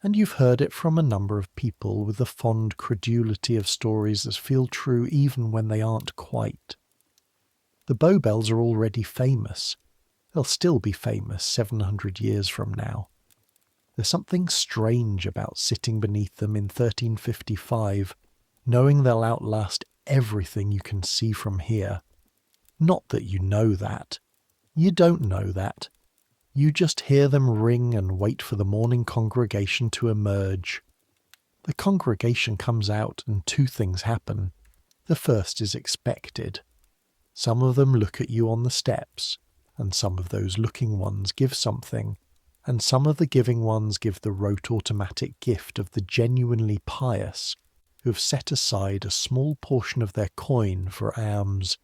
and you've heard it from a number of people with the fond credulity of stories that feel true even when they aren't quite. The Bow bells are already famous. They'll still be famous 700 years from now. There's something strange about sitting beneath them in 1355, knowing they'll outlast everything you can see from here. Not that you know that. You don't know that. You just hear them ring and wait for the morning congregation to emerge. The congregation comes out and two things happen. The first is expected. Some of them look at you on the steps, and some of those looking ones give something, and some of the giving ones give the rote automatic gift of the genuinely pious, who have set aside a small portion of their coin for alms,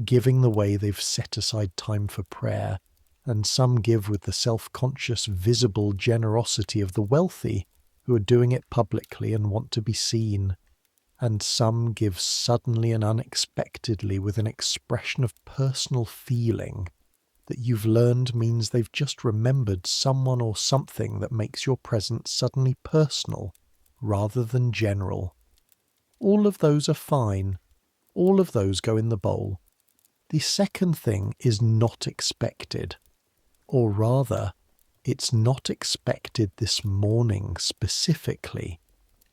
giving the way they've set aside time for prayer, and some give with the self-conscious, visible generosity of the wealthy, who are doing it publicly and want to be seen, and some give suddenly and unexpectedly with an expression of personal feeling that you've learned means they've just remembered someone or something that makes your presence suddenly personal rather than general. All of those are fine. All of those go in the bowl. The second thing is not expected, or rather, it's not expected this morning specifically,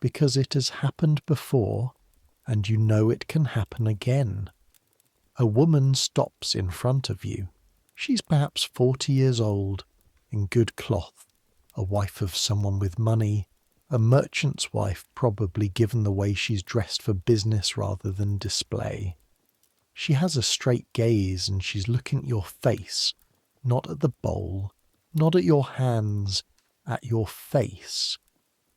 because it has happened before, and you know it can happen again. A woman stops in front of you. She's perhaps 40 years old, in good cloth, a wife of someone with money, a merchant's wife probably given the way she's dressed for business rather than display. She has a straight gaze and she's looking at your face, not at the bowl, not at your hands, at your face,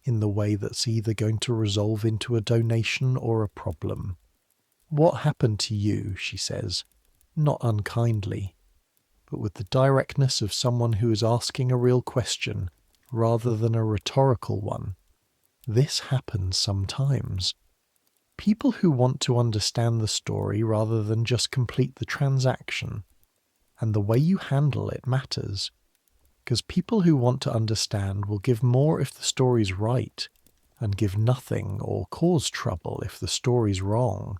in the way that's either going to resolve into a donation or a problem. "What happened to you?" she says, not unkindly, but with the directness of someone who is asking a real question rather than a rhetorical one. This happens sometimes. People who want to understand the story rather than just complete the transaction, and the way you handle it matters. Because people who want to understand will give more if the story's right, and give nothing or cause trouble if the story's wrong.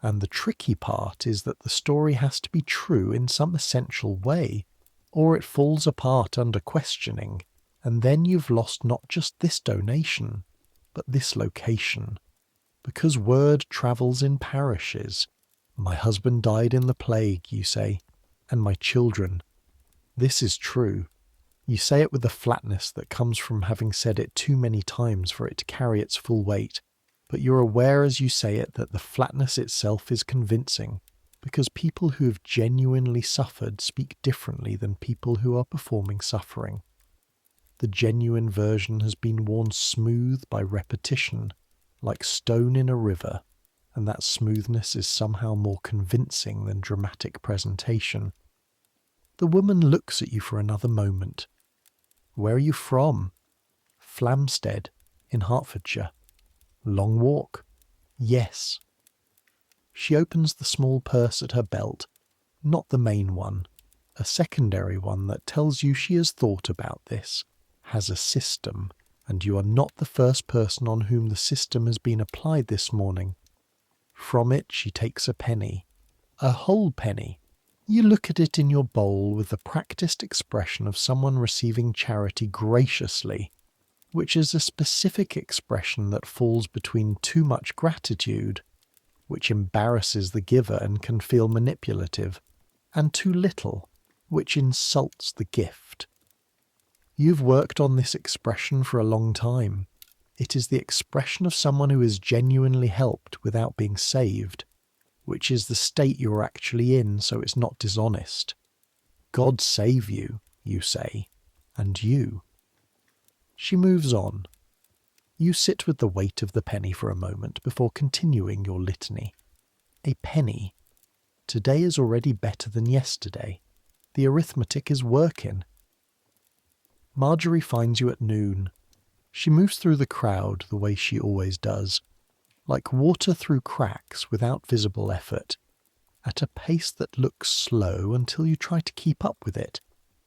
And the tricky part is that the story has to be true in some essential way, or it falls apart under questioning, and then you've lost not just this donation, but this location. Because word travels in parishes. My husband died in the plague, you say, and my children. This is true. You say it with the flatness that comes from having said it too many times for it to carry its full weight, but you're aware as you say it that the flatness itself is convincing, because people who have genuinely suffered speak differently than people who are performing suffering. The genuine version has been worn smooth by repetition, like stone in a river, and that smoothness is somehow more convincing than dramatic presentation. The woman looks at you for another moment. "Where are you from?" "Flamstead, in Hertfordshire." "Long walk?" "Yes." She opens the small purse at her belt, not the main one, a secondary one that tells you she has thought about this, has a system, and you are not the first person on whom the system has been applied this morning. From it she takes a penny, a whole penny. You look at it in your bowl with the practiced expression of someone receiving charity graciously, which is a specific expression that falls between too much gratitude, which embarrasses the giver and can feel manipulative, and too little, which insults the gift. You've worked on this expression for a long time. It is the expression of someone who is genuinely helped without being saved, which is the state you're actually in, so it's not dishonest. God save you, you say, and you. She moves on. You sit with the weight of the penny for a moment before continuing your litany. A penny. Today is already better than yesterday. The arithmetic is working. Marjorie finds you at noon. She moves through the crowd the way she always does, like water through cracks without visible effort, at a pace that looks slow until you try to keep up with it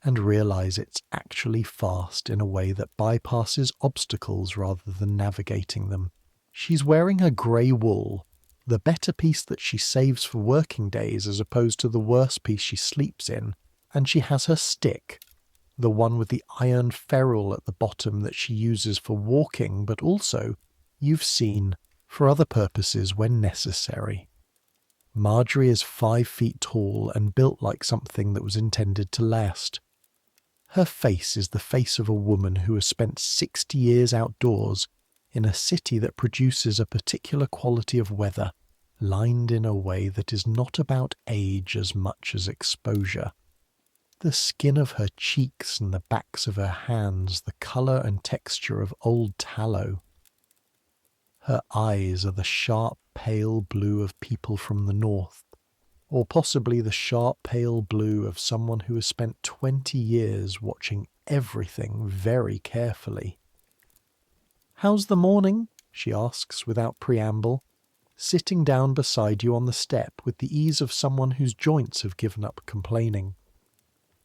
and realize it's actually fast in a way that bypasses obstacles rather than navigating them. She's wearing her grey wool, the better piece that she saves for working days as opposed to the worse piece she sleeps in, and she has her stick, the one with the iron ferrule at the bottom that she uses for walking, but also, you've seen, for other purposes when necessary. Marjorie is 5 feet tall and built like something that was intended to last. Her face is the face of a woman who has spent 60 years outdoors, in a city that produces a particular quality of weather, lined in a way that is not about age as much as exposure. The skin of her cheeks and the backs of her hands, the colour and texture of old tallow. Her eyes are the sharp pale blue of people from the north, or possibly the sharp pale blue of someone who has spent 20 years watching everything very carefully. "How's the morning?" she asks without preamble, sitting down beside you on the step with the ease of someone whose joints have given up complaining.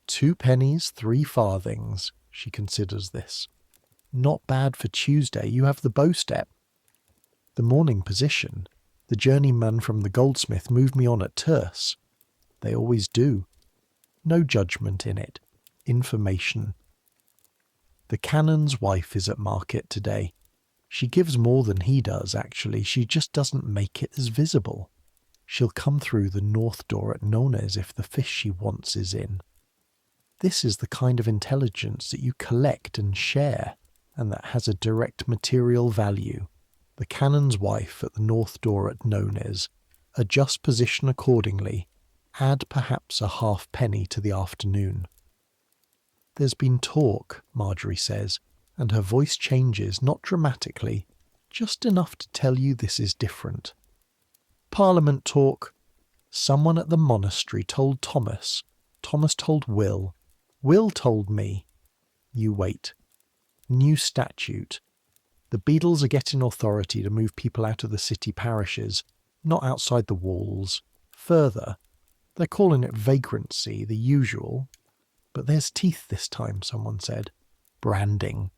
2 pennies, 3 farthings, she considers this. Not bad for Tuesday, you have the bow step. The morning position, the journeyman from the goldsmith moved me on at terse. They always do. No judgment in it. Information. The canon's wife is at market today. She gives more than he does, actually. She just doesn't make it as visible. She'll come through the north door at Nones if the fish she wants is in. This is the kind of intelligence that you collect and share, and that has a direct material value. The canon's wife at the north door at Nones. Adjust position accordingly. Add perhaps a halfpenny to the afternoon. There's been talk, Marjorie says, and her voice changes, not dramatically, just enough to tell you this is different. Parliament talk. Someone at the monastery told Thomas. Thomas told Will. Will told me. You wait. New statute. The Beadles are getting authority to move people out of the city parishes, not outside the walls. Further, they're calling it vagrancy, the usual. But there's teeth this time, someone said. Branding.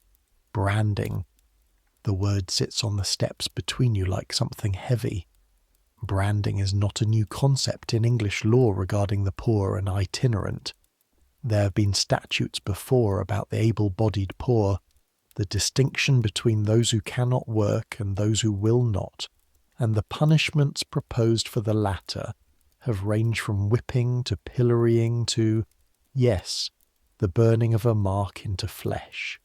Branding. The word sits on the steps between you like something heavy. Branding is not a new concept in English law regarding the poor and itinerant. There have been statutes before about the able-bodied poor, the distinction between those who cannot work and those who will not, and the punishments proposed for the latter have ranged from whipping to pillorying to, yes, the burning of a mark into flesh.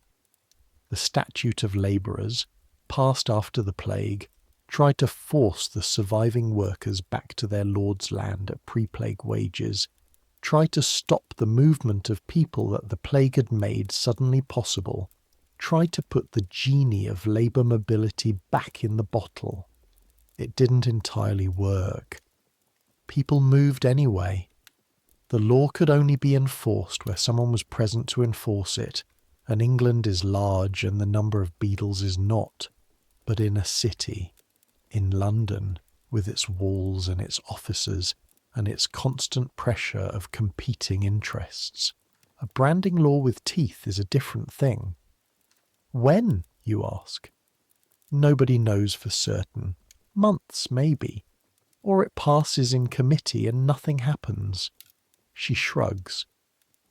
The statute of labourers, passed after the plague, tried to force the surviving workers back to their lord's land at pre-plague wages, tried to stop the movement of people that the plague had made suddenly possible, tried to put the genie of labour mobility back in the bottle. It didn't entirely work. People moved anyway. The law could only be enforced where someone was present to enforce it, and England is large and the number of Beadles is not. But in a city, in London, with its walls and its officers, and its constant pressure of competing interests, a branding law with teeth is a different thing. When, you ask? Nobody knows for certain. Months, maybe. Or it passes in committee and nothing happens. She shrugs.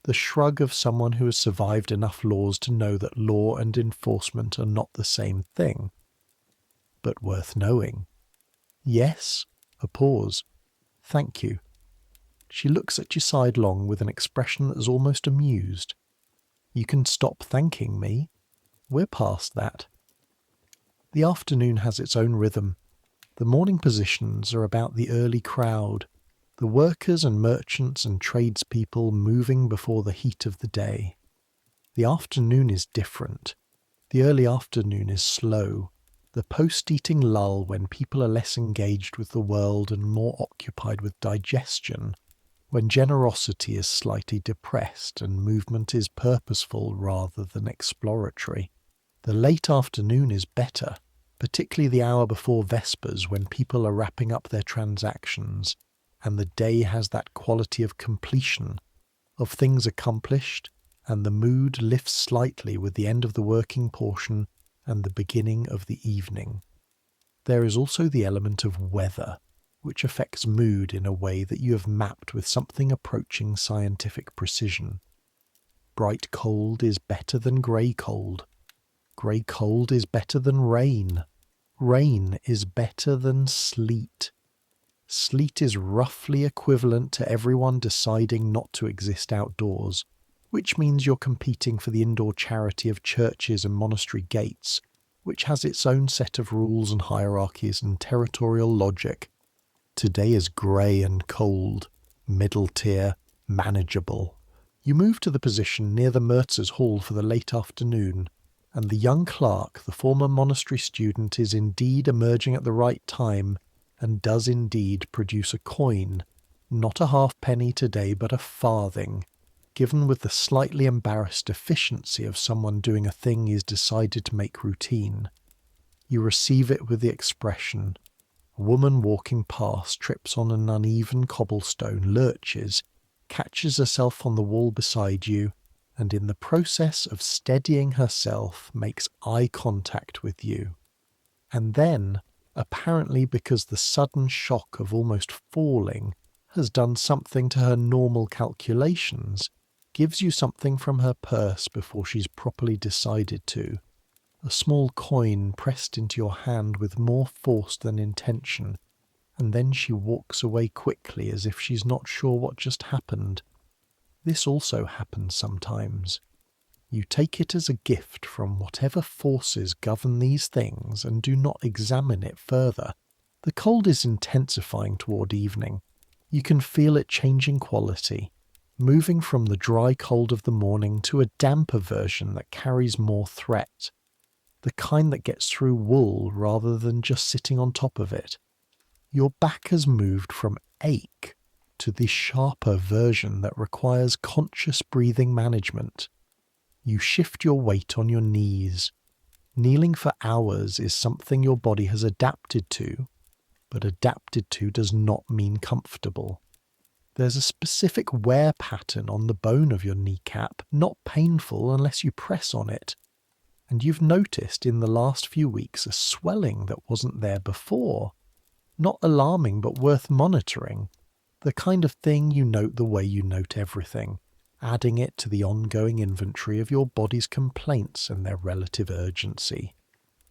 The shrug of someone who has survived enough laws to know that law and enforcement are not the same thing. But worth knowing. Yes? A pause. Thank you. She looks at you sidelong with an expression that is almost amused. You can stop thanking me. We're past that. The afternoon has its own rhythm. The morning positions are about the early crowd, the workers and merchants and tradespeople moving before the heat of the day. The afternoon is different. The early afternoon is slow, the post-eating lull when people are less engaged with the world and more occupied with digestion, when generosity is slightly depressed and movement is purposeful rather than exploratory. The late afternoon is better, particularly the hour before Vespers when people are wrapping up their transactions, and the day has that quality of completion, of things accomplished, and the mood lifts slightly with the end of the working portion and the beginning of the evening. There is also the element of weather, which affects mood in a way that you have mapped with something approaching scientific precision. Bright cold is better than grey cold. Grey cold is better than rain. Rain is better than sleet. Sleet is roughly equivalent to everyone deciding not to exist outdoors, which means you're competing for the indoor charity of churches and monastery gates, which has its own set of rules and hierarchies and territorial logic. Today is grey and cold, middle tier, manageable. You move to the position near the Mertzer's Hall for the late afternoon, and the young clerk, the former monastery student, is indeed emerging at the right time and does indeed produce a coin, not a halfpenny today but a farthing, given with the slightly embarrassed efficiency of someone doing a thing he's decided to make routine. You receive it with the expression, a woman walking past trips on an uneven cobblestone, lurches, catches herself on the wall beside you, and in the process of steadying herself makes eye contact with you. And then, apparently because the sudden shock of almost falling has done something to her normal calculations, gives you something from her purse before she's properly decided to. A small coin pressed into your hand with more force than intention, and then she walks away quickly as if she's not sure what just happened. This also happens sometimes. You take it as a gift from whatever forces govern these things and do not examine it further. The cold is intensifying toward evening. You can feel it changing quality, moving from the dry cold of the morning to a damper version that carries more threat, the kind that gets through wool rather than just sitting on top of it. Your back has moved from ache to the sharper version that requires conscious breathing management. You shift your weight on your knees. Kneeling for hours is something your body has adapted to, but adapted to does not mean comfortable. There's a specific wear pattern on the bone of your kneecap, not painful unless you press on it. And you've noticed in the last few weeks a swelling that wasn't there before. Not alarming, but worth monitoring. The kind of thing you note the way you note everything, adding it to the ongoing inventory of your body's complaints and their relative urgency.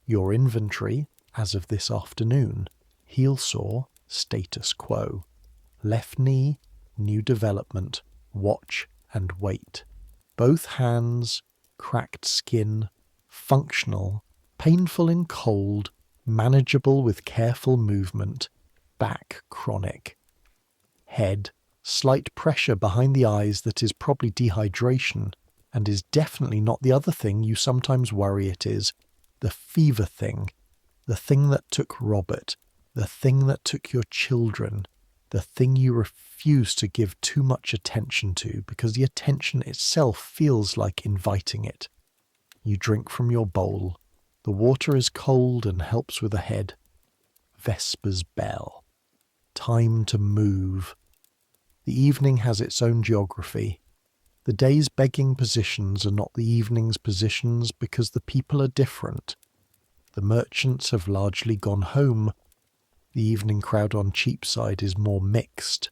Your inventory, as of this afternoon, heel sore, status quo. Left knee, new development, watch and wait. Both hands, cracked skin, functional, painful in cold, manageable with careful movement, back chronic. Head, slight pressure behind the eyes that is probably dehydration, and is definitely not the other thing you sometimes worry it is, the fever thing, the thing that took Robert, the thing that took your children, the thing you refuse to give too much attention to because the attention itself feels like inviting it. You drink from your bowl. The water is cold and helps with the head. Vesper's bell. Time to move. The evening has its own geography. The day's begging positions are not the evening's positions because the people are different. The merchants have largely gone home. The evening crowd on Cheapside is more mixed.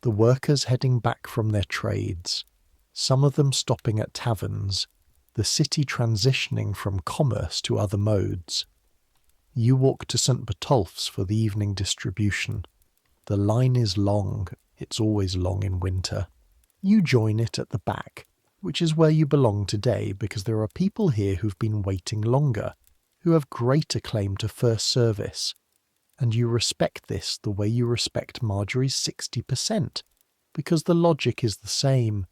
The workers heading back from their trades, some of them stopping at taverns, the city transitioning from commerce to other modes. You walk to St. Botolph's for the evening distribution. The line is long. It's always long in winter. You join it at the back, which is where you belong today because there are people here who've been waiting longer, who have greater claim to first service. And you respect this the way you respect Marjorie's 60%, because the logic is the same.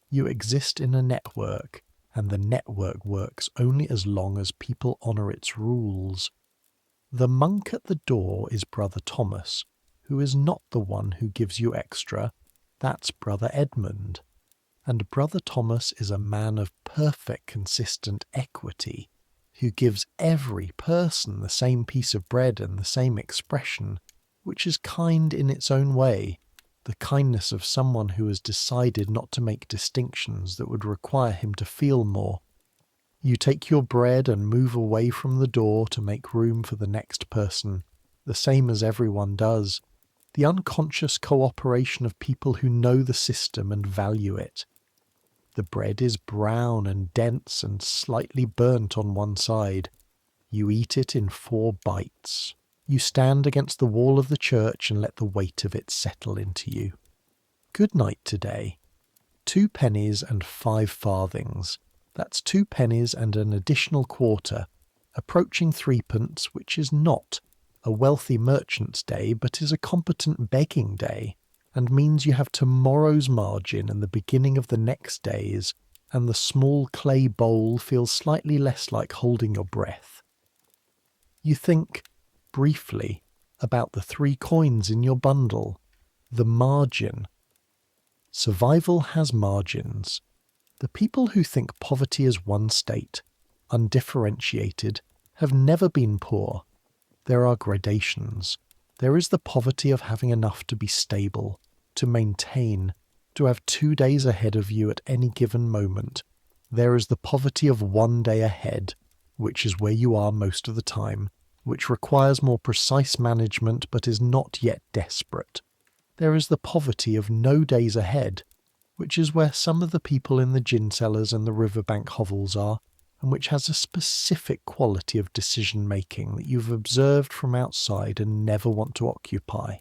You exist in a network, and the network works only as long as people honour its rules. The monk at the door is Brother Thomas, who is not the one who gives you extra. That's Brother Edmund. And Brother Thomas is a man of perfect consistent equity, who gives every person the same piece of bread and the same expression, which is kind in its own way, the kindness of someone who has decided not to make distinctions that would require him to feel more. You take your bread and move away from the door to make room for the next person, the same as everyone does. The unconscious cooperation of people who know the system and value it. The bread is brown and dense and slightly burnt on one side. You eat it in 4 bites. You stand against the wall of the church and let the weight of it settle into you. Good night today. 2 pennies and 5 farthings. That's 2 pennies and an additional quarter. approaching threepence, which is not a wealthy merchant's day, but is a competent begging day, and means you have tomorrow's margin and the beginning of the next day's, and the small clay bowl feels slightly less like holding your breath. You think, briefly, about the 3 coins in your bundle, the margin. Survival has margins. The people who think poverty is one state, undifferentiated, have never been poor. There are gradations. There is the poverty of having enough to be stable, to maintain, to have 2 days ahead of you at any given moment. There is the poverty of 1 day ahead, which is where you are most of the time, which requires more precise management but is not yet desperate. There is the poverty of no days ahead, which is where some of the people in the gin cellars and the riverbank hovels are, and which has a specific quality of decision-making that you've observed from outside and never want to occupy.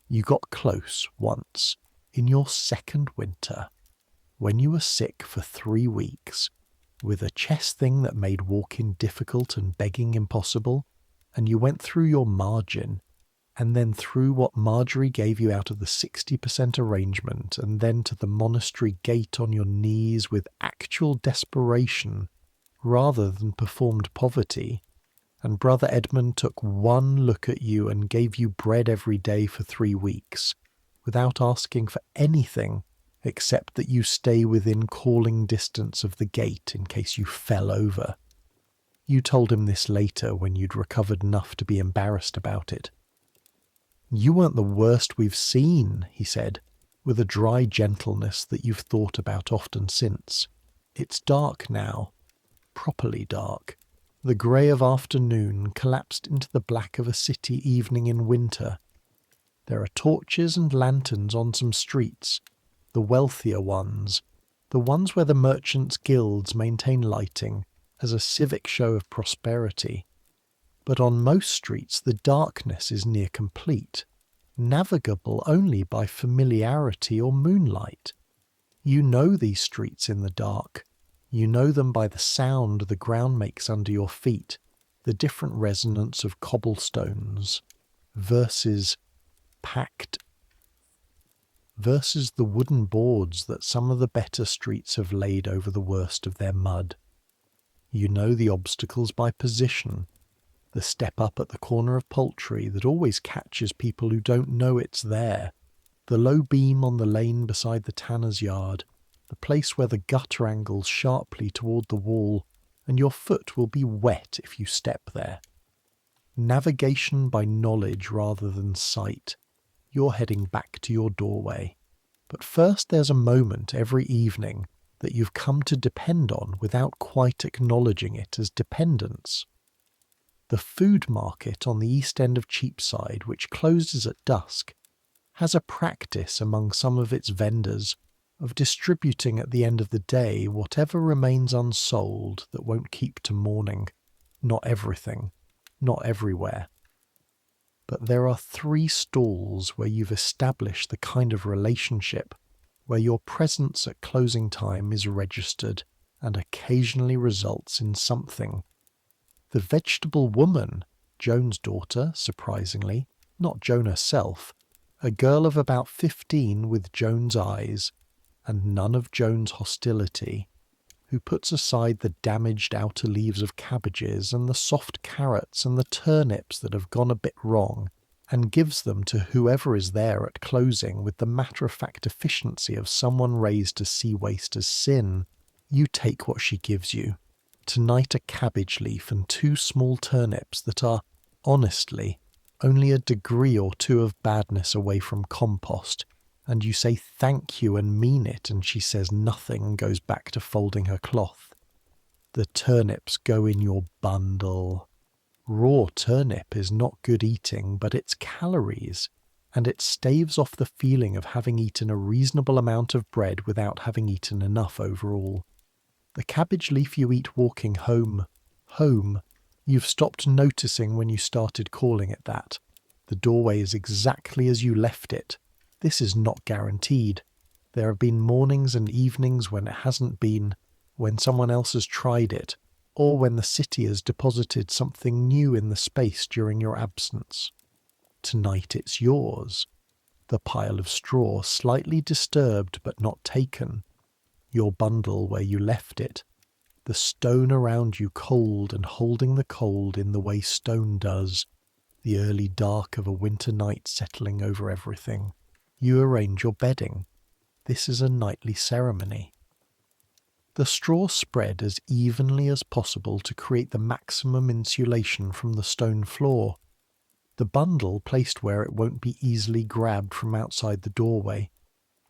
You got close once, in your 2nd winter, when you were sick for 3 weeks, with a chest thing that made walking difficult and begging impossible, and you went through your margin, and then through what Marjorie gave you out of the 60% arrangement, and then to the monastery gate on your knees with actual desperation, rather than performed poverty, and Brother Edmund took 1 look at you and gave you bread every day for 3 weeks, without asking for anything except that you stay within calling distance of the gate in case you fell over. You told him this later when you'd recovered enough to be embarrassed about it. You weren't the worst we've seen, he said, with a dry gentleness that you've thought about often since. It's dark now. Properly dark. The grey of afternoon collapsed into the black of a city evening in winter. There are torches and lanterns on some streets, the wealthier ones, the ones where the merchants' guilds maintain lighting as a civic show of prosperity. But on most streets the darkness is near complete, navigable only by familiarity or moonlight. You know these streets in the dark. You know them by the sound the ground makes under your feet, the different resonance of cobblestones, versus the wooden boards that some of the better streets have laid over the worst of their mud. You know the obstacles by position, the step up at the corner of Poultry that always catches people who don't know it's there, the low beam on the lane beside the tanner's yard, the place where the gutter angles sharply toward the wall, and your foot will be wet if you step there. Navigation by knowledge rather than sight. You're heading back to your doorway. But first there's a moment every evening that you've come to depend on without quite acknowledging it as dependence. The food market on the east end of Cheapside, which closes at dusk, has a practice among some of its vendors of distributing at the end of the day whatever remains unsold that won't keep to morning. Not everything, not everywhere. But there are 3 stalls where you've established the kind of relationship where your presence at closing time is registered and occasionally results in something. The vegetable woman, Joan's daughter, surprisingly, not Joan herself, a girl of about 15 with Joan's eyes, and none of Joan's hostility, who puts aside the damaged outer leaves of cabbages and the soft carrots and the turnips that have gone a bit wrong, and gives them to whoever is there at closing with the matter-of-fact efficiency of someone raised to see waste as sin. You take what she gives you. Tonight a cabbage leaf and 2 small turnips that are, honestly, only a degree or 2 of badness away from compost, and you say thank you and mean it, and she says nothing and goes back to folding her cloth. The turnips go in your bundle. Raw turnip is not good eating, but it's calories, and it staves off the feeling of having eaten a reasonable amount of bread without having eaten enough overall. The cabbage leaf you eat walking home, you've stopped noticing when you started calling it that. The doorway is exactly as you left it. This is not guaranteed. There have been mornings and evenings when it hasn't been, when someone else has tried it, or when the city has deposited something new in the space during your absence. Tonight it's yours. The pile of straw slightly disturbed but not taken. Your bundle where you left it. The stone around you cold and holding the cold in the way stone does. The early dark of a winter night settling over everything. You arrange your bedding. This is a nightly ceremony. The straw spread as evenly as possible to create the maximum insulation from the stone floor. The bundle placed where it won't be easily grabbed from outside the doorway.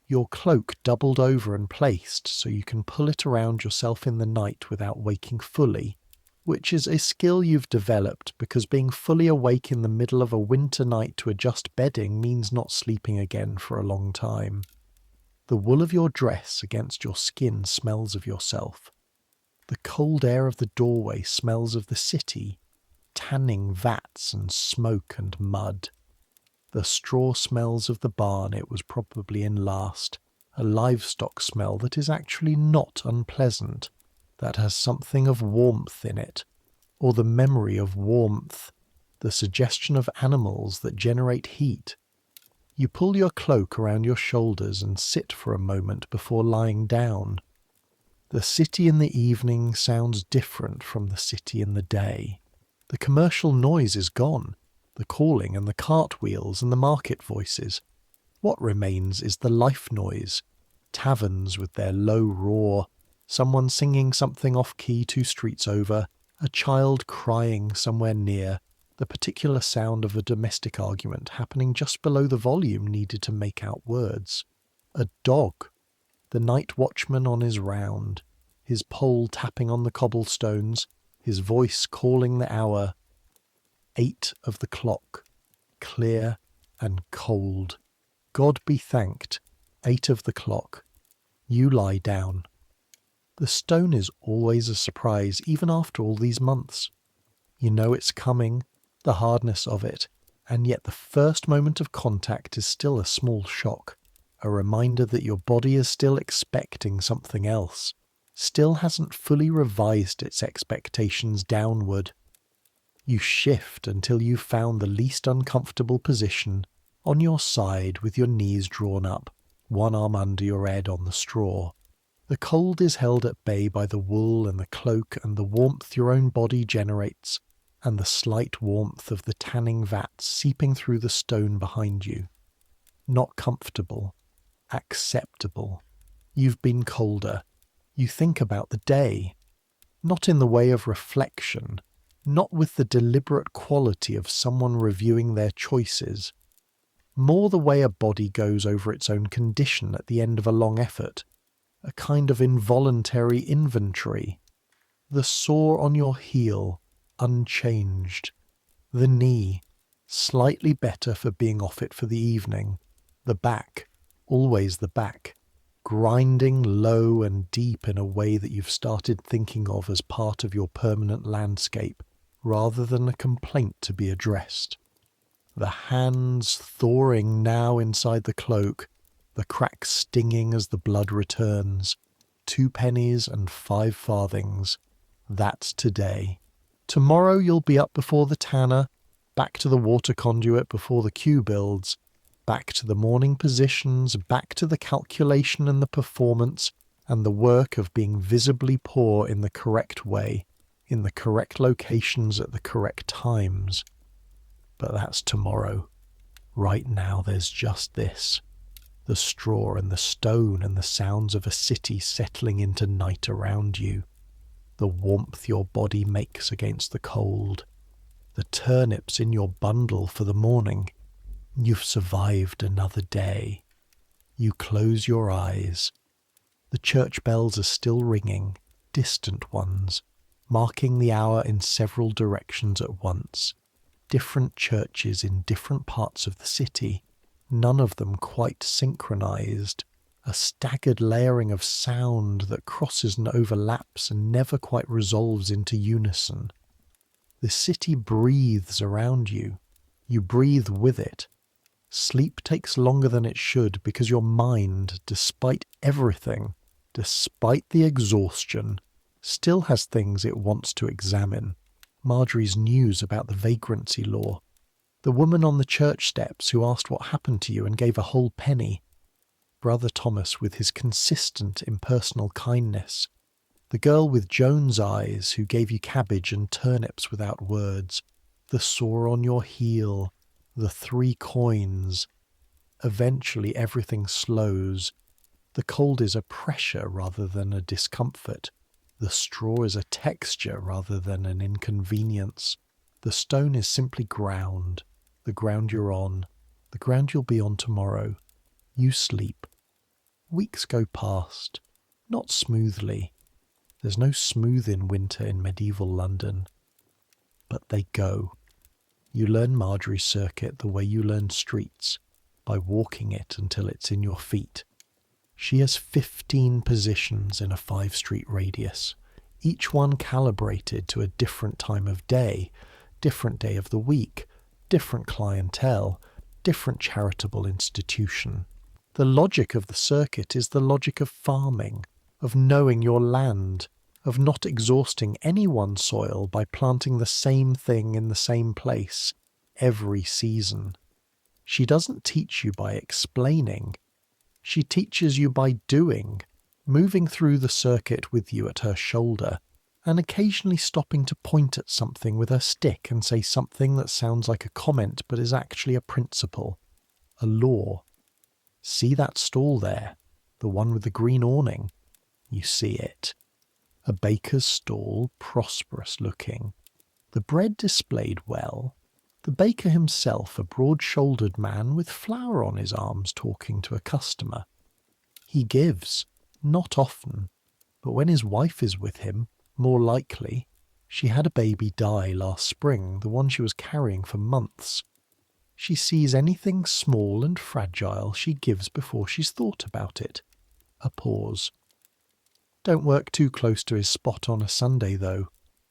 Your cloak doubled over and placed so you can pull it around yourself in the night without waking fully, which is a skill you've developed because being fully awake in the middle of a winter night to adjust bedding means not sleeping again for a long time. The wool of your dress against your skin smells of yourself. The cold air of the doorway smells of the city, tanning vats and smoke and mud. The straw smells of the barn it was probably in last, a livestock smell that is actually not unpleasant, that has something of warmth in it, or the memory of warmth, the suggestion of animals that generate heat. You pull your cloak around your shoulders and sit for a moment before lying down. The city in the evening sounds different from the city in the day. The commercial noise is gone, the calling and the cartwheels and the market voices. What remains is the life noise, taverns with their low roar, someone singing something off-key 2 streets over, a child crying somewhere near, the particular sound of a domestic argument happening just below the volume needed to make out words. A dog, the night watchman on his round, his pole tapping on the cobblestones, his voice calling the hour. 8 of the clock, clear and cold. God be thanked, 8 of the clock. You lie down. The stone is always a surprise, even after all these months. You know it's coming, the hardness of it, and yet the first moment of contact is still a small shock, a reminder that your body is still expecting something else, still hasn't fully revised its expectations downward. You shift until you've found the least uncomfortable position, on your side with your knees drawn up, one arm under your head on the straw. The cold is held at bay by the wool and the cloak and the warmth your own body generates, and the slight warmth of the tanning vats seeping through the stone behind you. Not comfortable, acceptable. You've been colder. You think about the day, not in the way of reflection, not with the deliberate quality of someone reviewing their choices, more the way a body goes over its own condition at the end of a long effort, a kind of involuntary inventory. The sore on your heel, unchanged. The knee, slightly better for being off it for the evening. The back, always the back, grinding low and deep in a way that you've started thinking of as part of your permanent landscape, rather than a complaint to be addressed. The hands thawing now inside the cloak, the crack stinging as the blood returns. 2 pennies and 5 farthings. That's today. Tomorrow you'll be up before the tanner, back to the water conduit before the queue builds, back to the morning positions, back to the calculation and the performance, and the work of being visibly poor in the correct way, in the correct locations at the correct times. But that's tomorrow. Right now there's just this. The straw and the stone and the sounds of a city settling into night around you. The warmth your body makes against the cold. The turnips in your bundle for the morning. You've survived another day. You close your eyes. The church bells are still ringing, distant ones, marking the hour in several directions at once. Different churches in different parts of the city, none of them quite synchronized. A staggered layering of sound that crosses and overlaps and never quite resolves into unison. The city breathes around you. You breathe with it. Sleep takes longer than it should because your mind, despite everything, despite the exhaustion, still has things it wants to examine. Marjorie's news about the vagrancy law, the woman on the church steps who asked what happened to you and gave a whole penny, Brother Thomas with his consistent impersonal kindness, the girl with Joan's eyes who gave you cabbage and turnips without words, the sore on your heel, the 3 coins. Eventually everything slows. The cold is a pressure rather than a discomfort. The straw is a texture rather than an inconvenience. The stone is simply ground, the ground you're on, the ground you'll be on tomorrow. You sleep. Weeks go past, not smoothly. There's no smooth in winter in medieval London. But they go. You learn Marjorie's circuit the way you learn streets, by walking it until it's in your feet. She has 15 positions in a 5-street radius, each one calibrated to a different time of day of the week, different clientele, different charitable institution. The logic of the circuit is the logic of farming, of knowing your land, of not exhausting any one soil by planting the same thing in the same place every season. She doesn't teach you by explaining. She teaches you by doing, moving through the circuit with you at her shoulder, and occasionally stopping to point at something with her stick and say something that sounds like a comment but is actually a principle, a law. See that stall there, the one with the green awning? You see it. A baker's stall, prosperous looking. The bread displayed well. The baker himself, a broad-shouldered man with flour on his arms, talking to a customer. He gives, not often, but when his wife is with him, more likely. She had a baby die last spring, the one she was carrying for months. She sees anything small and fragile she gives before she's thought about it. A pause. Don't work too close to his spot on a Sunday, though.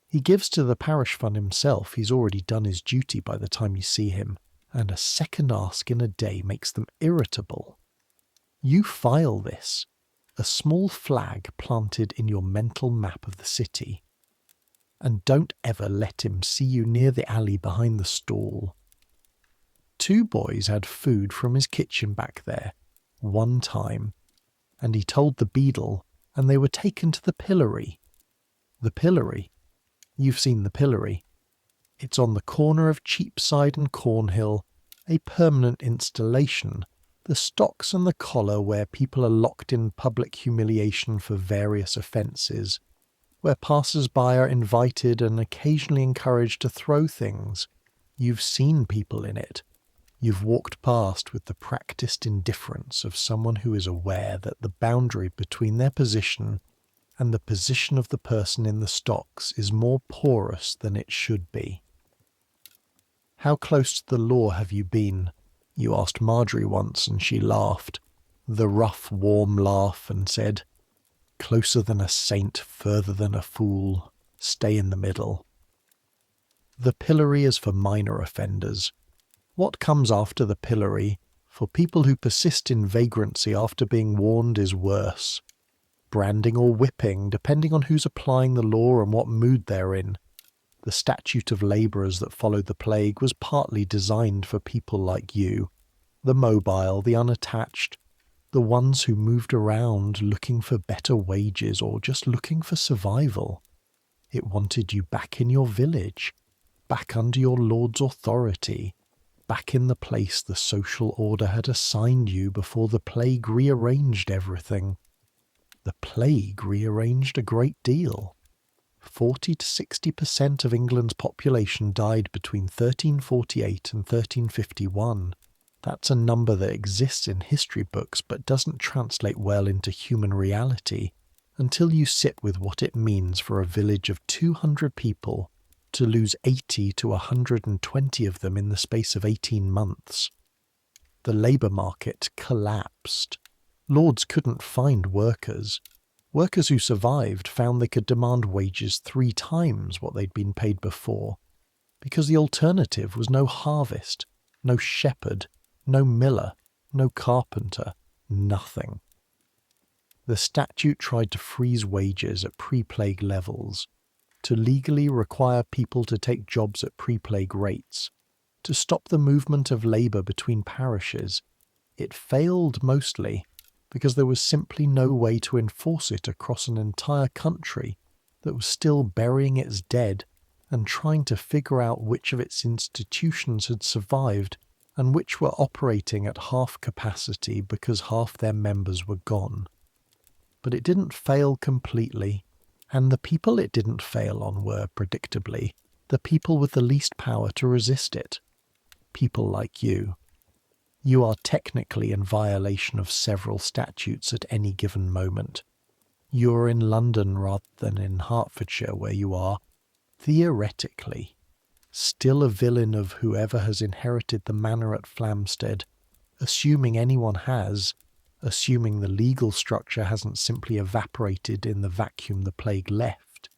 He gives to the parish fund himself. He's already done his duty by the time you see him, and a second ask in a day makes them irritable. You file this, a small flag planted in your mental map of the city, and don't ever let him see you near the alley behind the stall. 2 boys had food from his kitchen back there, one time, and he told the beadle, and they were taken to the pillory. The pillory? You've seen the pillory. It's on the corner of Cheapside and Cornhill, a permanent installation, the stocks and the collar where people are locked in public humiliation for various offences, where passers-by are invited and occasionally encouraged to throw things. You've seen people in it. You've walked past with the practised indifference of someone who is aware that the boundary between their position and the position of the person in the stocks is more porous than it should be. How close to the law have you been? You asked Marjorie once, and she laughed, the rough, warm laugh, and said, closer than a saint, further than a fool. Stay in the middle. The pillory is for minor offenders. What comes after the pillory, for people who persist in vagrancy after being warned, is worse. Branding or whipping, depending on who's applying the law and what mood they're in. The statute of labourers that followed the plague was partly designed for people like you, the mobile, the unattached, the ones who moved around looking for better wages or just looking for survival. It wanted you back in your village, back under your lord's authority, back in the place the social order had assigned you before the plague rearranged everything. The plague rearranged a great deal. 40 to 60% of England's population died between 1348 and 1351. That's a number that exists in history books but doesn't translate well into human reality until you sit with what it means for a village of 200 people to lose 80 to 120 of them in the space of 18 months. The labour market collapsed. Lords couldn't find workers. Workers who survived found they could demand wages 3 times what they'd been paid before, because the alternative was no harvest, no shepherd, no miller, no carpenter, nothing. The statute tried to freeze wages at pre-plague levels, to legally require people to take jobs at pre-plague rates, to stop the movement of labour between parishes. It failed mostly because there was simply no way to enforce it across an entire country that was still burying its dead and trying to figure out which of its institutions had survived and which were operating at half capacity because half their members were gone. But it didn't fail completely, and the people it didn't fail on were, predictably, the people with the least power to resist it. People like you. You are technically in violation of several statutes at any given moment. You are in London rather than in Hertfordshire where you are, theoretically, still a villain of whoever has inherited the manor at Flamstead, assuming anyone has, assuming the legal structure hasn't simply evaporated in the vacuum the plague left.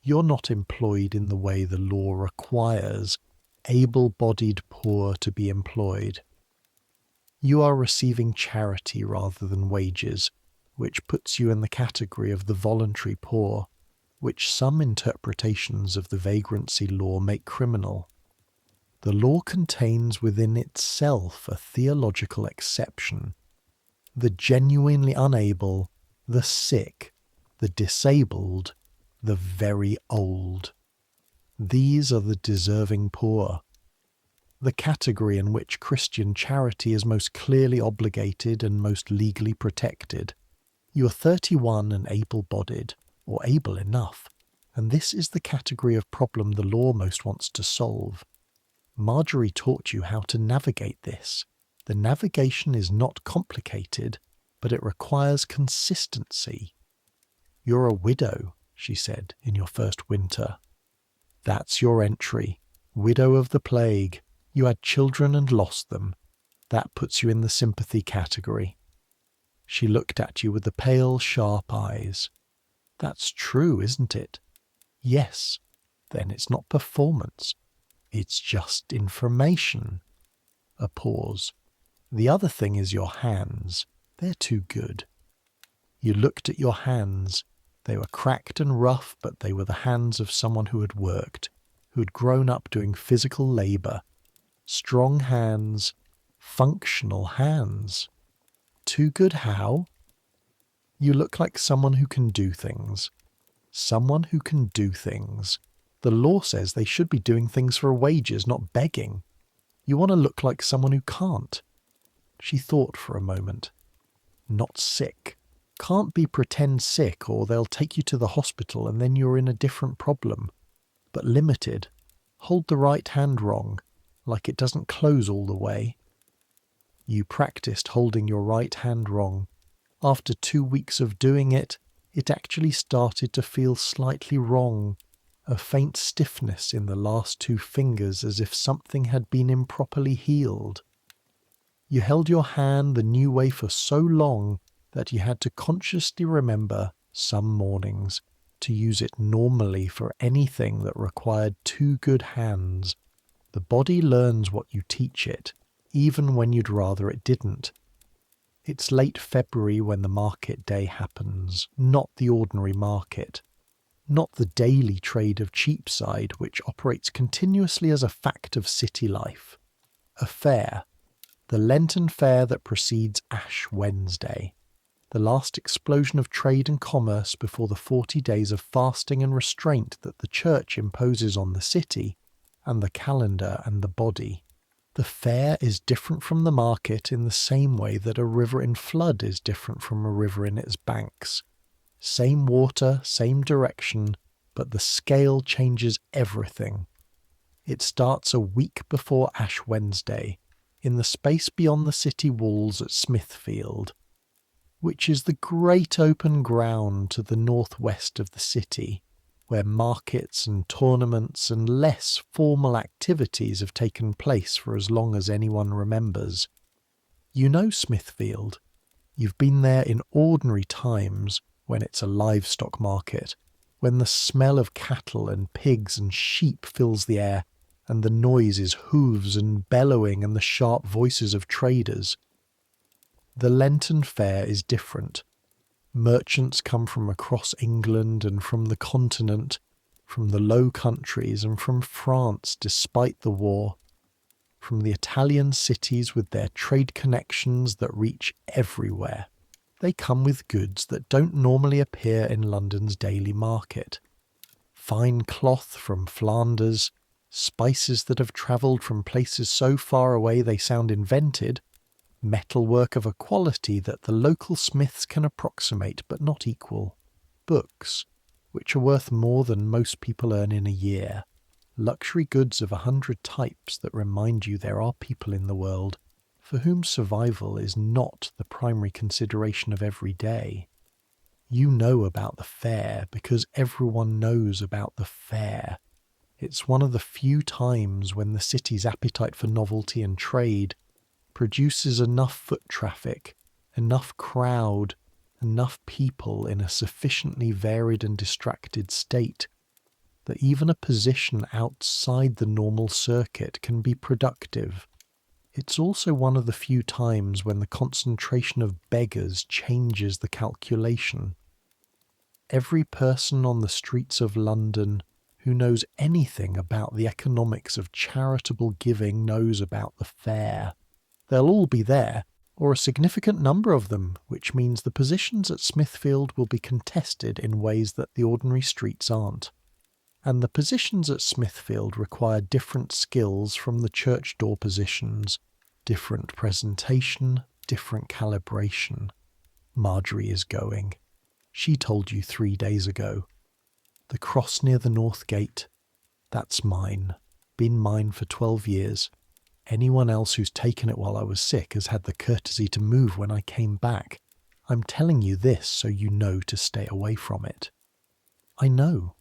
You're not employed in the way the law requires able-bodied poor to be employed. You are receiving charity rather than wages, which puts you in the category of the voluntary poor, which some interpretations of the vagrancy law make criminal. The law contains within itself a theological exception. The genuinely unable, the sick, the disabled, the very old. These are the deserving poor. The category in which Christian charity is most clearly obligated and most legally protected. You are 31 and able-bodied, or able enough, and this is the category of problem the law most wants to solve. Marjorie taught you how to navigate this. The navigation is not complicated, but it requires consistency. You're a widow, she said, in your first winter. That's your entry. Widow of the plague. You had children and lost them. That puts you in the sympathy category. She looked at you with the pale, sharp eyes. That's true, isn't it? Yes. Then it's not performance. It's just information. A pause. The other thing is your hands. They're too good. You looked at your hands. They were cracked and rough, but they were the hands of someone who had worked, who had grown up doing physical labour. Strong hands, functional hands. Too good how? You look like someone who can do things. Someone who can do things. The law says they should be doing things for wages, not begging. You want to look like someone who can't. She thought for a moment. Not sick. Can't be pretend sick, or they'll take you to the hospital and then you're in a different problem. But limited. Hold the right hand wrong, like it doesn't close all the way. You practiced holding your right hand wrong. After 2 weeks of doing it, it actually started to feel slightly wrong, a faint stiffness in the last 2 fingers as if something had been improperly healed. You held your hand the new way for so long that you had to consciously remember, some mornings, to use it normally for anything that required 2 good hands. The body learns what you teach it, even when you'd rather it didn't. It's late February when the market day happens, not the ordinary market, not the daily trade of Cheapside, which operates continuously as a fact of city life. A fair, the Lenten fair that precedes Ash Wednesday, the last explosion of trade and commerce before the 40 days of fasting and restraint that the church imposes on the city, and the calendar and the body. The fair is different from the market in the same way that a river in flood is different from a river in its banks. Same water, same direction, but the scale changes everything. It starts a week before Ash Wednesday, in the space beyond the city walls at Smithfield, which is the great open ground to the northwest of the city, where markets and tournaments and less formal activities have taken place for as long as anyone remembers. You know Smithfield. You've been there in ordinary times when it's a livestock market, when the smell of cattle and pigs and sheep fills the air, and the noise is hooves and bellowing and the sharp voices of traders. The Lenten fair is different. Merchants come from across England and from the continent, from the Low Countries and from France despite the war, from the Italian cities with their trade connections that reach everywhere. They come with goods that don't normally appear in London's daily market. Fine cloth from Flanders, spices that have travelled from places so far away they sound invented, metalwork of a quality that the local smiths can approximate but not equal, books, which are worth more than most people earn in a year, luxury goods of 100 types that remind you there are people in the world for whom survival is not the primary consideration of every day. You know about the fair because everyone knows about the fair. It's one of the few times when the city's appetite for novelty and trade produces enough foot traffic, enough crowd, enough people in a sufficiently varied and distracted state that even a position outside the normal circuit can be productive. It's also one of the few times when the concentration of beggars changes the calculation. Every person on the streets of London who knows anything about the economics of charitable giving knows about the fair. They'll all be there, or a significant number of them, which means the positions at Smithfield will be contested in ways that the ordinary streets aren't. And the positions at Smithfield require different skills from the church door positions, different presentation, different calibration. Marjorie is going. She told you 3 days ago. The cross near the north gate, that's mine. Been mine for 12 years. Anyone else who's taken it while I was sick has had the courtesy to move when I came back. I'm telling you this so you know to stay away from it. I know.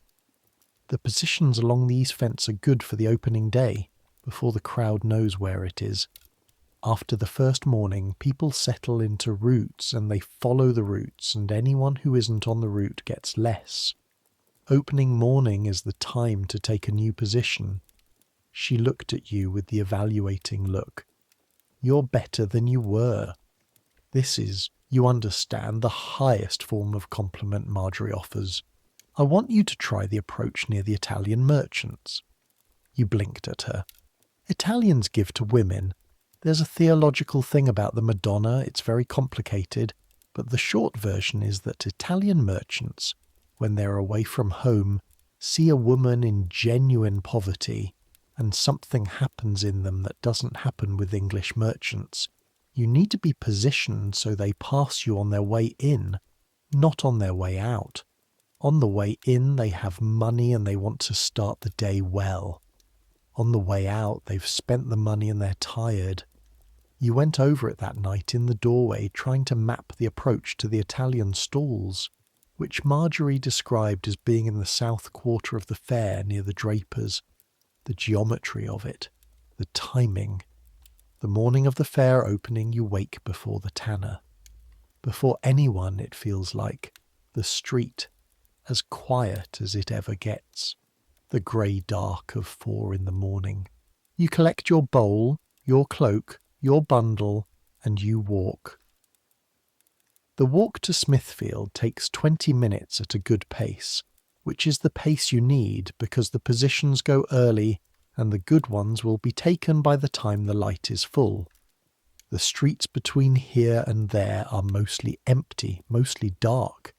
The positions along the east fence are good for the opening day, before the crowd knows where it is. After the first morning, people settle into routes and they follow the routes, and anyone who isn't on the route gets less. Opening morning is the time to take a new position. She looked at you with the evaluating look. You're better than you were. This is, you understand, the highest form of compliment Marjorie offers. I want you to try the approach near the Italian merchants. You blinked at her. Italians give to women. There's a theological thing about the Madonna, it's very complicated, but the short version is that Italian merchants, when they're away from home, see a woman in genuine poverty, and something happens in them that doesn't happen with English merchants. You need to be positioned so they pass you on their way in, not on their way out. On the way in, they have money and they want to start the day well. On the way out, they've spent the money and they're tired. You went over it that night in the doorway trying to map the approach to the Italian stalls, which Marjorie described as being in the south quarter of the fair near the drapers. The geometry of it, the timing. The morning of the fair opening you wake before the tanner. Before anyone, it feels like. The street, as quiet as it ever gets. The grey dark of 4 in the morning. You collect your bowl, your cloak, your bundle, and you walk. The walk to Smithfield takes 20 minutes at a good pace, which is the pace you need because the positions go early and the good ones will be taken by the time the light is full. The streets between here and there are mostly empty, mostly dark.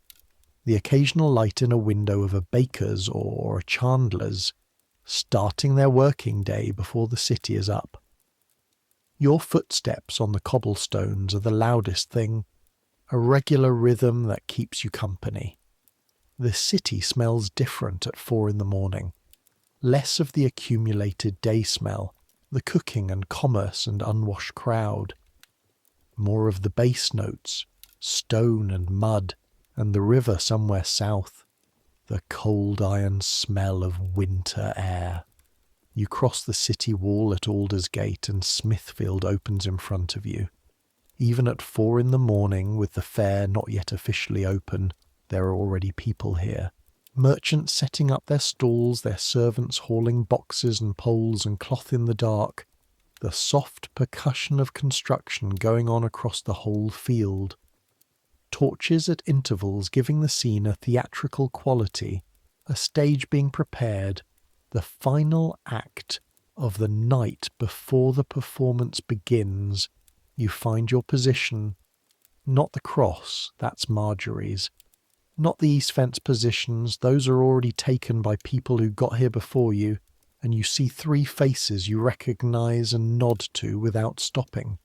The occasional light in a window of a baker's or a chandler's, starting their working day before the city is up. Your footsteps on the cobblestones are the loudest thing, a regular rhythm that keeps you company. The city smells different at 4 in the morning. Less of the accumulated day smell, the cooking and commerce and unwashed crowd. More of the bass notes, stone and mud, and the river somewhere south. The cold iron smell of winter air. You cross the city wall at Aldersgate and Smithfield opens in front of you. Even at 4 in the morning, with the fair not yet officially open, there are already people here. Merchants setting up their stalls, their servants hauling boxes and poles and cloth in the dark. The soft percussion of construction going on across the whole field. torches at intervals giving the scene a theatrical quality, a stage being prepared, the final act of the night before the performance begins. You find your position, not the cross, that's Marjorie's, not the east fence positions, those are already taken by people who got here before you, and you see three faces you recognise and nod to without stopping.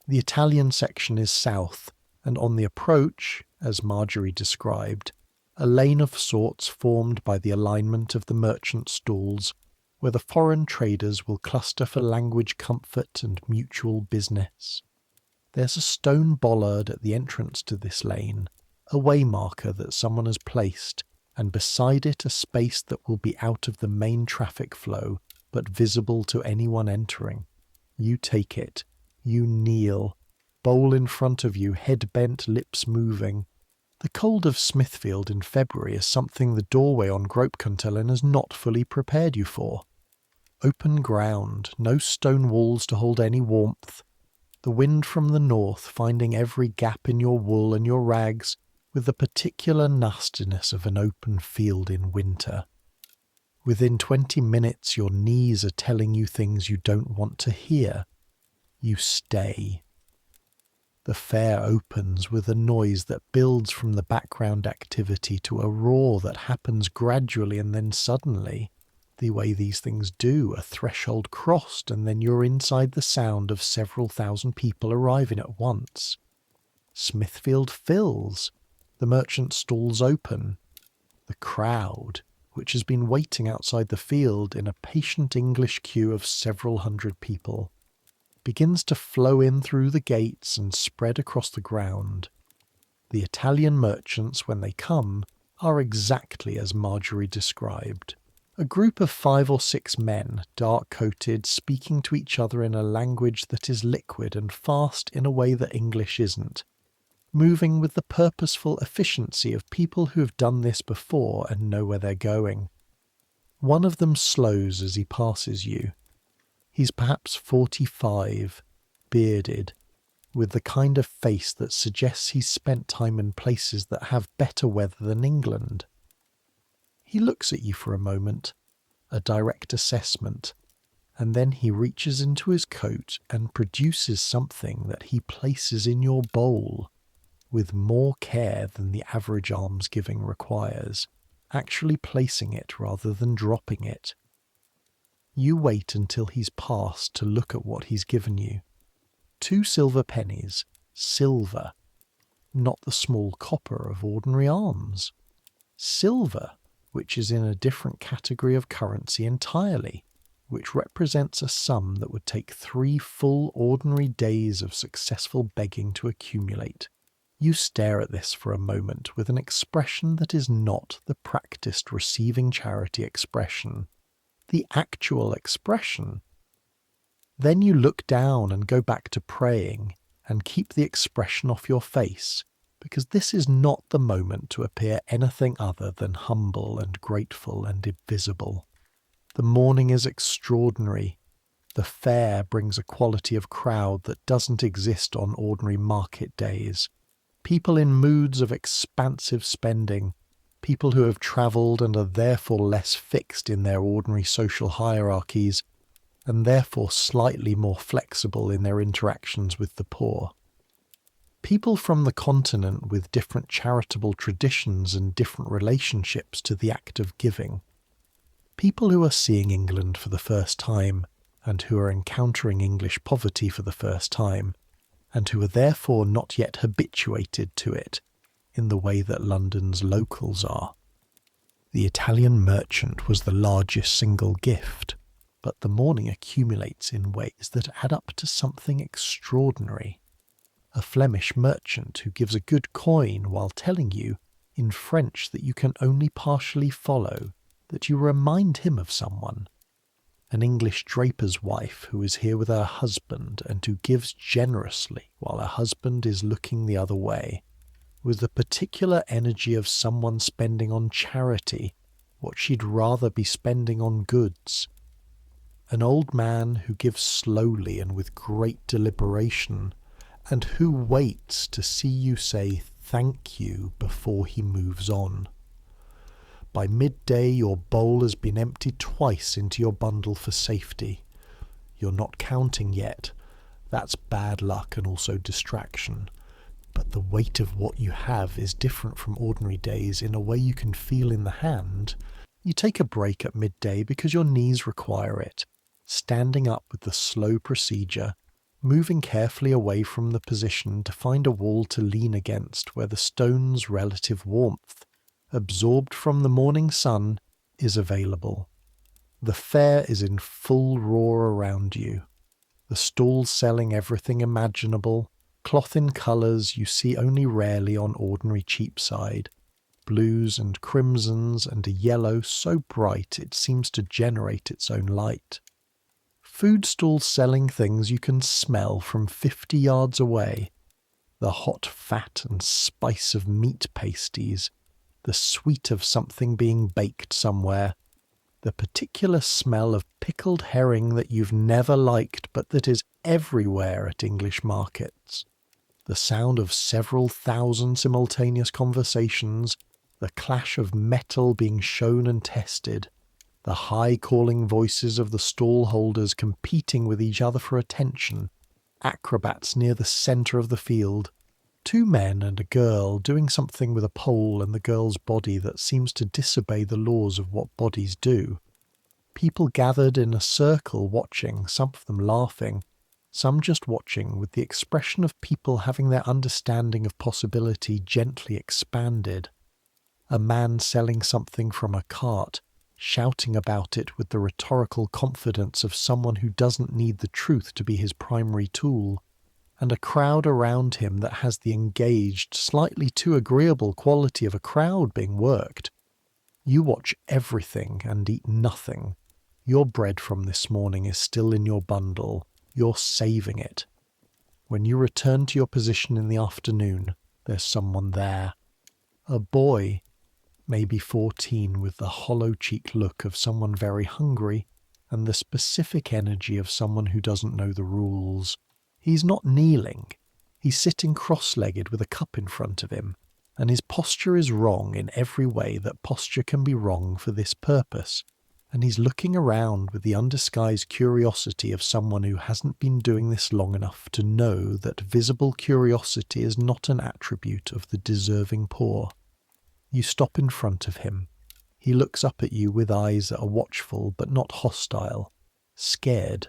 The Italian section is south, and on the approach, as Marjorie described, a lane of sorts formed by the alignment of the merchant stalls, where the foreign traders will cluster for language comfort and mutual business. There's a stone bollard at the entrance to this lane, a waymarker that someone has placed, and beside it a space that will be out of the main traffic flow, but visible to anyone entering. You take it. You kneel, bowl in front of you, head bent, lips moving. The cold of Smithfield in February is something the doorway on Gropekantillen has not fully prepared you for. Open ground, no stone walls to hold any warmth. The wind from the north finding every gap in your wool and your rags, with the particular nastiness of an open field in winter. Within 20 minutes your knees are telling you things you don't want to hear. You stay. The fair opens with a noise that builds from the background activity to a roar that happens gradually and then suddenly, the way these things do, a threshold crossed and then you're inside the sound of several thousand people arriving at once. Smithfield fills. The merchant stalls open. The crowd, which has been waiting outside the field in a patient English queue of several hundred people, begins to flow in through the gates and spread across the ground. The Italian merchants, when they come, are exactly as Marjorie described. A group of 5 or 6 men, dark-coated, speaking to each other in a language that is liquid and fast in a way that English isn't, moving with the purposeful efficiency of people who have done this before and know where they're going. One of them slows as he passes you. He's perhaps 45, bearded, with the kind of face that suggests he's spent time in places that have better weather than England. He looks at you for a moment, a direct assessment, and then he reaches into his coat and produces something that he places in your bowl, with more care than the average almsgiving requires, actually placing it rather than dropping it. You wait until he's passed to look at what he's given you. 2 silver pennies, silver, not the small copper of ordinary alms. Silver, which is in a different category of currency entirely, which represents a sum that would take 3 full ordinary days of successful begging to accumulate. You stare at this for a moment with an expression that is not the practiced receiving charity expression, the actual expression. Then you look down and go back to praying and keep the expression off your face, because this is not the moment to appear anything other than humble and grateful and invisible. The morning is extraordinary. The fair brings a quality of crowd that doesn't exist on ordinary market days. People in moods of expansive spending, people who have travelled and are therefore less fixed in their ordinary social hierarchies, and therefore slightly more flexible in their interactions with the poor. People from the continent with different charitable traditions and different relationships to the act of giving. People who are seeing England for the first time, and who are encountering English poverty for the first time, and who are therefore not yet habituated to it in the way that London's locals are. The Italian merchant was the largest single gift, but the morning accumulates in ways that add up to something extraordinary. A Flemish merchant who gives a good coin while telling you, in French that you can only partially follow, that you remind him of someone. An English draper's wife who is here with her husband and who gives generously while her husband is looking the other way, with the particular energy of someone spending on charity what she'd rather be spending on goods. An old man who gives slowly and with great deliberation, and who waits to see you say thank you before he moves on. By midday, your bowl has been emptied twice into your bundle for safety. You're not counting yet. That's bad luck and also distraction. But the weight of what you have is different from ordinary days in a way you can feel in the hand. You take a break at midday because your knees require it, standing up with the slow procedure, moving carefully away from the position to find a wall to lean against where the stone's relative warmth, absorbed from the morning sun, is available. The fair is in full roar around you. The stalls selling everything imaginable, cloth in colours you see only rarely on ordinary Cheapside, blues and crimsons and a yellow so bright it seems to generate its own light. Food stalls selling things you can smell from 50 yards away, the hot fat and spice of meat pasties, the sweet of something being baked somewhere, the particular smell of pickled herring that you've never liked but that is everywhere at English markets, the sound of several thousand simultaneous conversations, the clash of metal being shown and tested, the high-calling voices of the stall holders competing with each other for attention, acrobats near the centre of the field, 2 men and a girl doing something with a pole and the girl's body that seems to disobey the laws of what bodies do. People gathered in a circle watching, some of them laughing, some just watching with the expression of people having their understanding of possibility gently expanded. A man selling something from a cart, shouting about it with the rhetorical confidence of someone who doesn't need the truth to be his primary tool, and a crowd around him that has the engaged, slightly too agreeable quality of a crowd being worked. You watch everything and eat nothing. Your bread from this morning is still in your bundle. You're saving it. When you return to your position in the afternoon, there's someone there. A boy, maybe 14, with the hollow-cheeked look of someone very hungry and the specific energy of someone who doesn't know the rules. He's not kneeling. He's sitting cross-legged with a cup in front of him, and his posture is wrong in every way that posture can be wrong for this purpose, and he's looking around with the undisguised curiosity of someone who hasn't been doing this long enough to know that visible curiosity is not an attribute of the deserving poor. You stop in front of him. He looks up at you with eyes that are watchful but not hostile, scared,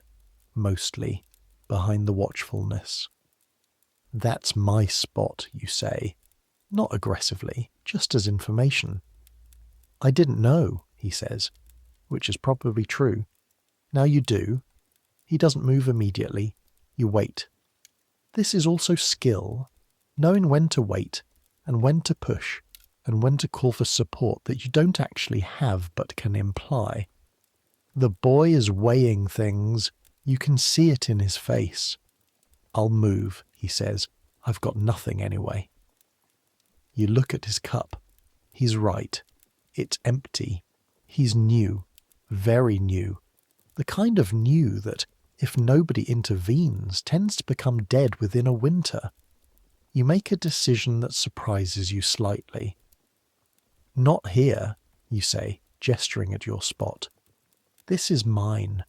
mostly, behind the watchfulness. "That's my spot," you say, not aggressively, just as information. "I didn't know," he says, which is probably true. "Now you do." He doesn't move immediately. You wait. This is also skill, knowing when to wait and when to push and when to call for support that you don't actually have but can imply. The boy is weighing things. You can see it in his face. "I'll move," he says. "I've got nothing anyway." You look at his cup. He's right. It's empty. He's new. Very new. The kind of new that, if nobody intervenes, tends to become dead within a winter. You make a decision that surprises you slightly. "Not here," you say, gesturing at your spot. "This is mine.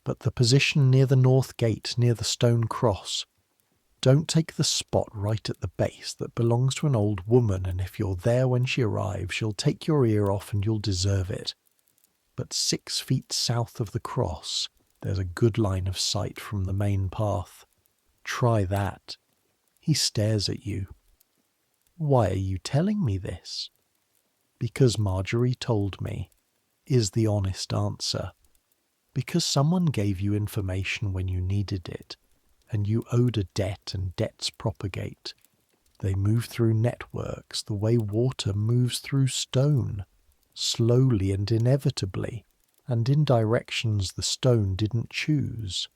But the position near the north gate, near the stone cross. Don't take the spot right at the base that belongs to an old woman, and if you're there when she arrives, she'll take your ear off and you'll deserve it. But 6 feet south of the cross, there's a good line of sight from the main path. Try that." He stares at you. "Why are you telling me this?" "Because Marjorie told me," is the honest answer. Because someone gave you information when you needed it, and you owed a debt and debts propagate. They move through networks the way water moves through stone, slowly and inevitably, and in directions the stone didn't choose.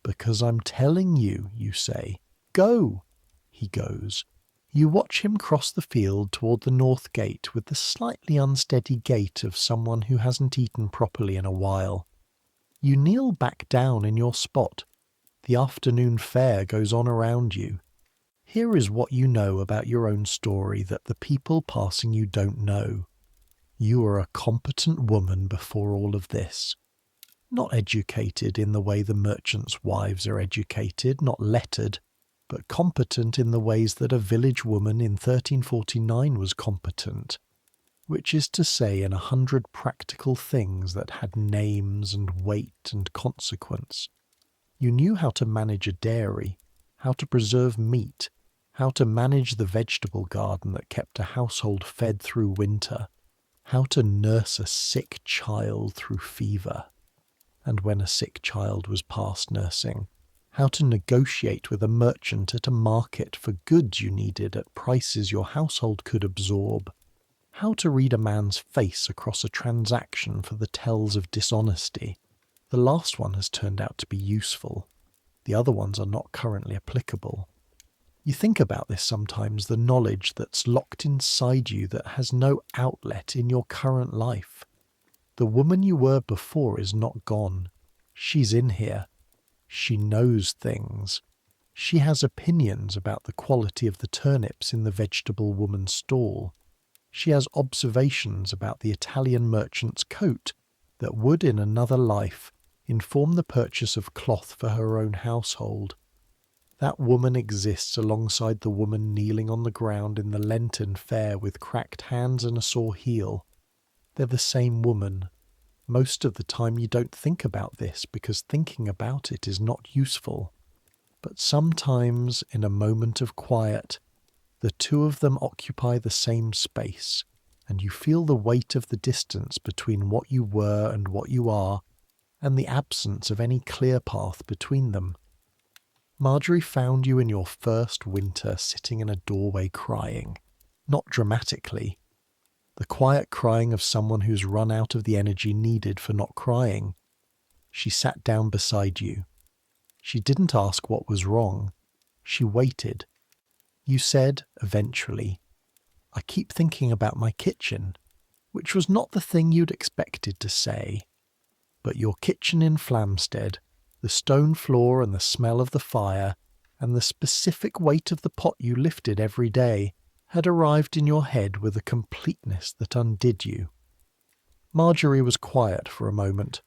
"Because I'm telling you," you say. "Go!" He goes. You watch him cross the field toward the north gate with the slightly unsteady gait of someone who hasn't eaten properly in a while. You kneel back down in your spot. The afternoon fare goes on around you. Here is what you know about your own story that the people passing you don't know. You are a competent woman before all of this. Not educated in the way the merchants' wives are educated, not lettered, but competent in the ways that a village woman in 1349 was competent, which is to say in 100 practical things that had names and weight and consequence. You knew how to manage a dairy, how to preserve meat, how to manage the vegetable garden that kept a household fed through winter, how to nurse a sick child through fever, and when a sick child was past nursing, how to negotiate with a merchant at a market for goods you needed at prices your household could absorb, how to read a man's face across a transaction for the tells of dishonesty. The last one has turned out to be useful. The other ones are not currently applicable. You think about this sometimes, the knowledge that's locked inside you that has no outlet in your current life. The woman you were before is not gone. She's in here. She knows things. She has opinions about the quality of the turnips in the vegetable woman's stall. She has observations about the Italian merchant's coat that would in another life inform the purchase of cloth for her own household. That woman exists alongside the woman kneeling on the ground in the Lenten fair with cracked hands and a sore heel. They're the same woman. Most of the time you don't think about this because thinking about it is not useful. But sometimes, in a moment of quiet, the two of them occupy the same space, and you feel the weight of the distance between what you were and what you are, and the absence of any clear path between them. Marjorie found you in your first winter sitting in a doorway crying, not dramatically. The quiet crying of someone who's run out of the energy needed for not crying. She sat down beside you. She didn't ask what was wrong. She waited. You said, eventually, "I keep thinking about my kitchen," which was not the thing you'd expected to say. But your kitchen in Flamstead, the stone floor and the smell of the fire, and the specific weight of the pot you lifted every day, had arrived in your head with a completeness that undid you. Marjorie was quiet for a moment.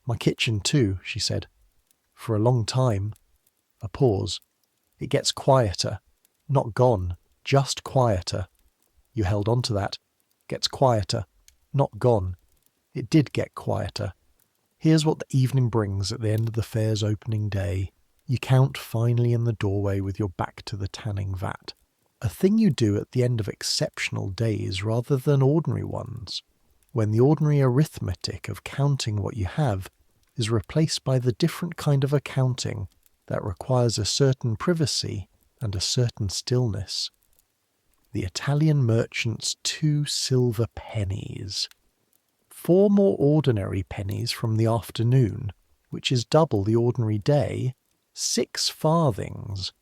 "My kitchen too," she said. "For a long time." A pause. "It gets quieter. Not gone, just quieter." You held on to that. "Gets quieter. Not gone." It did get quieter. Here's what the evening brings at the end of the fair's opening day. You count finally in the doorway with your back to the tanning vat. A thing you do at the end of exceptional days rather than ordinary ones, when the ordinary arithmetic of counting what you have is replaced by the different kind of accounting that requires a certain privacy and a certain stillness. The Italian merchant's 2 silver pennies. 4 more ordinary pennies from the afternoon, which is double the ordinary day, 6 farthings.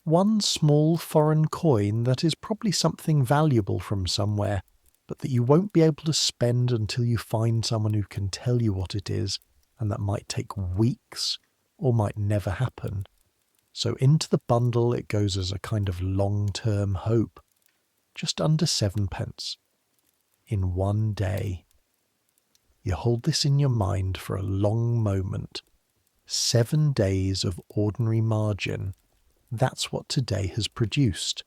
1 small foreign coin that is probably something valuable from somewhere, but that you won't be able to spend until you find someone who can tell you what it is, and that might take weeks or might never happen. So into the bundle it goes as a kind of long-term hope. Just under 7 pence. In one day. You hold this in your mind for a long moment. 7 days of ordinary margin. That's what today has produced.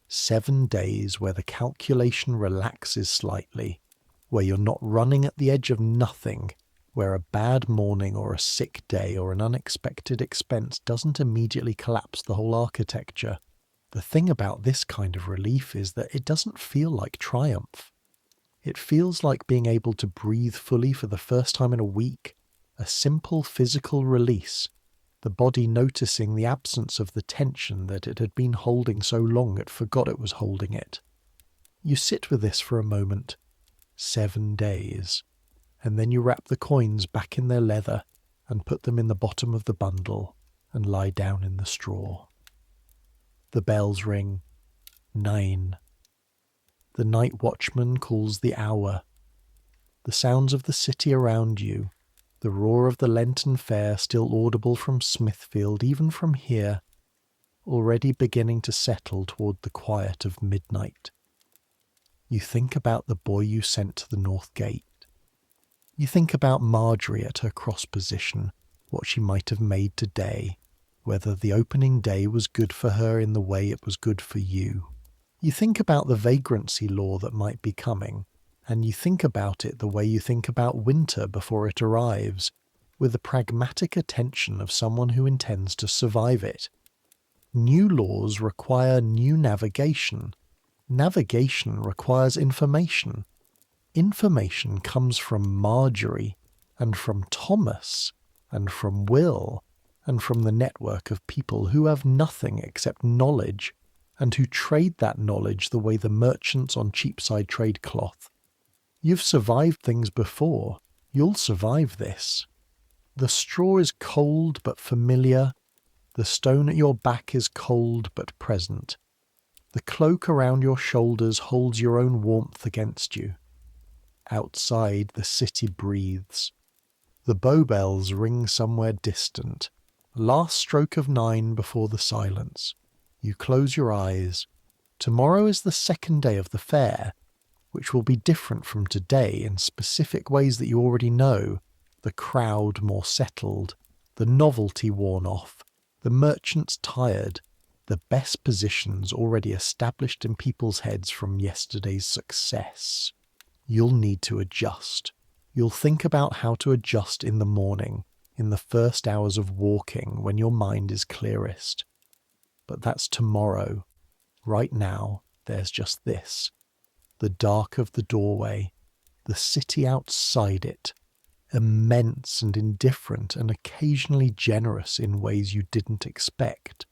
7 days where the calculation relaxes slightly, where you're not running at the edge of nothing, where a bad morning or a sick day or an unexpected expense doesn't immediately collapse the whole architecture. The thing about this kind of relief is that it doesn't feel like triumph. It feels like being able to breathe fully for the first time in a week, a simple physical release, the body noticing the absence of the tension that it had been holding so long it forgot it was holding it. You sit with this for a moment. 7 days. And then you wrap the coins back in their leather and put them in the bottom of the bundle and lie down in the straw. The bells ring. 9. The night watchman calls the hour. The sounds of the city around you, the roar of the Lenten fair still audible from Smithfield, even from here. already beginning to settle toward the quiet of midnight. You think about the boy you sent to the north gate. You think about Marjorie at her cross position, what she might have made today, whether the opening day was good for her in the way it was good for you. You think about the vagrancy law that might be coming, and you think about it the way you think about winter before it arrives, with the pragmatic attention of someone who intends to survive it. New laws require new navigation. Navigation requires information. Information comes from Marjorie, and from Thomas, and from Will, and from the network of people who have nothing except knowledge, and who trade that knowledge the way the merchants on Cheapside trade cloth. You've survived things before. You'll survive this. The straw is cold but familiar. The stone at your back is cold but present. The cloak around your shoulders holds your own warmth against you. Outside, the city breathes. The bow bells ring somewhere distant. Last stroke of 9 before the silence. You close your eyes. Tomorrow is the second day of the fair, which will be different from today in specific ways that you already know. The crowd more settled, the novelty worn off, the merchants tired, the best positions already established in people's heads from yesterday's success. You'll need to adjust. You'll think about how to adjust in the morning, in the first hours of walking when your mind is clearest. But that's tomorrow. Right now, there's just this. The dark of the doorway, the city outside it, immense and indifferent and occasionally generous in ways you didn't expect.